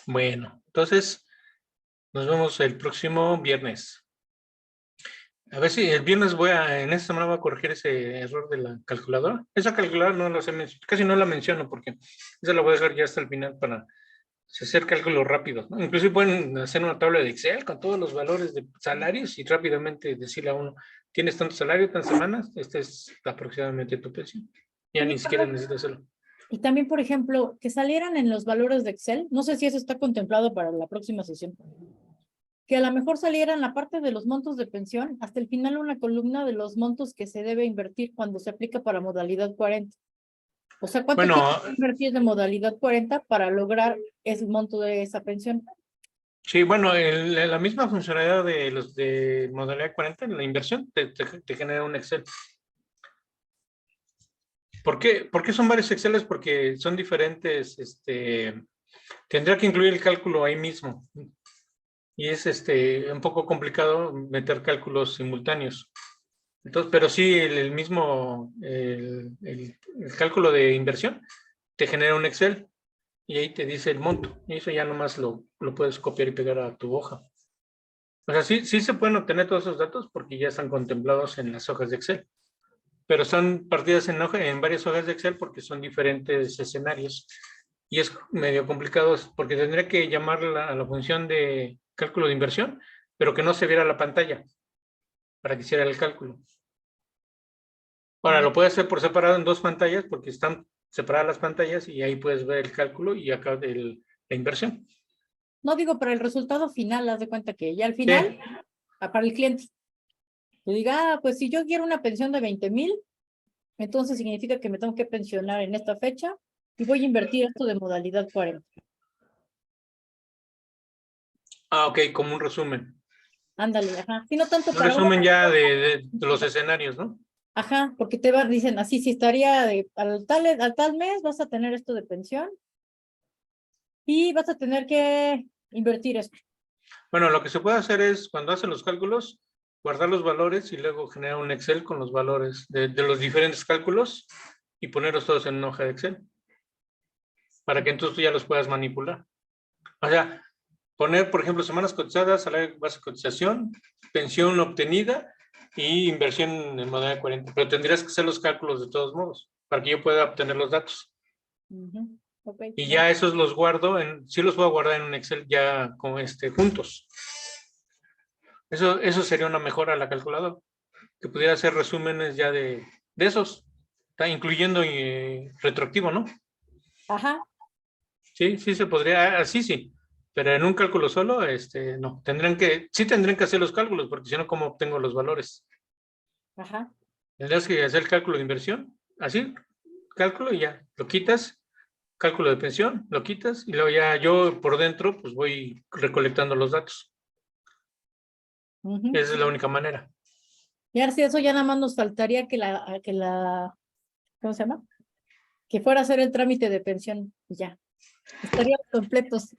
Bueno, entonces nos vemos el próximo viernes. A ver si el viernes en esta semana voy a corregir ese error de la calculadora. Esa calculadora no la sé, casi no la menciono porque esa la voy a dejar ya hasta el final para hacer cálculos rápidos, ¿no? Incluso pueden hacer una tabla de Excel con todos los valores de salarios y rápidamente decirle a uno, tienes tanto salario, tantas semanas, esta es aproximadamente tu pensión. Ya ni siquiera necesitas hacerlo. Y también, por ejemplo, que salieran en los valores de Excel, no sé si eso está contemplado para la próxima sesión, que a lo mejor saliera en la parte de los montos de pensión, hasta el final una columna de los montos que se debe invertir cuando se aplica para modalidad 40. O sea, ¿cuánto tienes que invertir de modalidad 40 para lograr ese monto de esa pensión? Sí, bueno, la misma funcionalidad de los de modalidad 40, la inversión, te genera un Excel. ¿Por qué son varios Exceles? Porque son diferentes, tendría que incluir el cálculo ahí mismo. Y es un poco complicado meter cálculos simultáneos. Entonces, pero sí, el mismo, el cálculo de inversión te genera un Excel y ahí te dice el monto. Y eso ya nomás lo puedes copiar y pegar a tu hoja. O sea, sí se pueden obtener todos esos datos porque ya están contemplados en las hojas de Excel. Pero son partidas en varias hojas de Excel porque son diferentes escenarios. Y es medio complicado porque tendría que llamar a la función de cálculo de inversión, pero que no se viera la pantalla para que hiciera el cálculo. Ahora, lo puedes hacer por separado en dos pantallas porque están separadas las pantallas y ahí puedes ver el cálculo y acá la inversión. No digo, pero el resultado final, haz de cuenta que ya al final, sí, para el cliente, le diga, pues si yo quiero una pensión de 20,000, entonces significa que me tengo que pensionar en esta fecha y voy a invertir esto de modalidad 40. Ah, ok, como un resumen. Ándale, ajá. Sí, no tanto un para resumen ya de los escenarios, ¿no? Ajá, porque dicen así, si estaría al tal mes vas a tener esto de pensión y vas a tener que invertir esto. Bueno, lo que se puede hacer es, cuando hacen los cálculos, guardar los valores y luego generar un Excel con los valores de los diferentes cálculos y ponerlos todos en una hoja de Excel. Para que entonces tú ya los puedas manipular. O sea, poner, por ejemplo, semanas cotizadas, salario base de cotización, pensión obtenida y inversión en modalidad 40. Pero tendrías que hacer los cálculos de todos modos para que yo pueda obtener los datos. Okay, y ya esos los guardo, sí los voy a guardar en un Excel ya con juntos. Eso sería una mejora a la calculadora, que pudiera hacer resúmenes ya de esos, está incluyendo retroactivo, ¿no? Ajá. Sí se podría, así sí, pero en un cálculo solo, no, tendrían que hacer los cálculos, porque si no, ¿cómo obtengo los valores? Ajá. Tendrías que hacer el cálculo de inversión, así, cálculo y ya, lo quitas, cálculo de pensión, lo quitas, y luego ya yo por dentro, pues voy recolectando los datos. Esa es la única manera. Y ahora sí, eso ya nada más nos faltaría que ¿cómo se llama? Que fuera a hacer el trámite de pensión, ya. Estaríamos completos.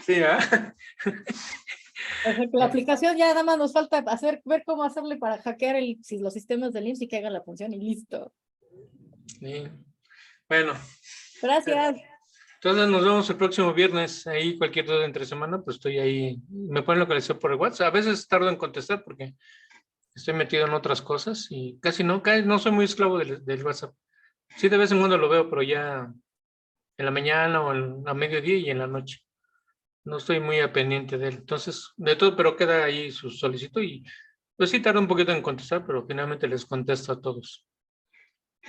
Sí, ¿ah? O sea, que la aplicación ya nada más nos falta ver cómo hacerle para hackear los sistemas del IMSS y que haga la función y listo. Sí. Bueno, Gracias. entonces nos vemos el próximo viernes. Ahí cualquier duda entre semana, pues estoy ahí. Me pueden localizar por el WhatsApp. A veces tardo en contestar porque estoy metido en otras cosas y casi no soy muy esclavo del WhatsApp. Sí, de vez en cuando lo veo, pero ya en la mañana o a mediodía y en la noche. No estoy muy a pendiente de él. Entonces, de todo, pero queda ahí su solicitud y pues sí tarda un poquito en contestar, pero finalmente les contesto a todos.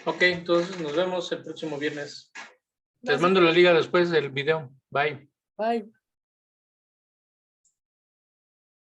Ok, entonces nos vemos el próximo viernes. Les Gracias. mando la liga después del video. Bye. Bye.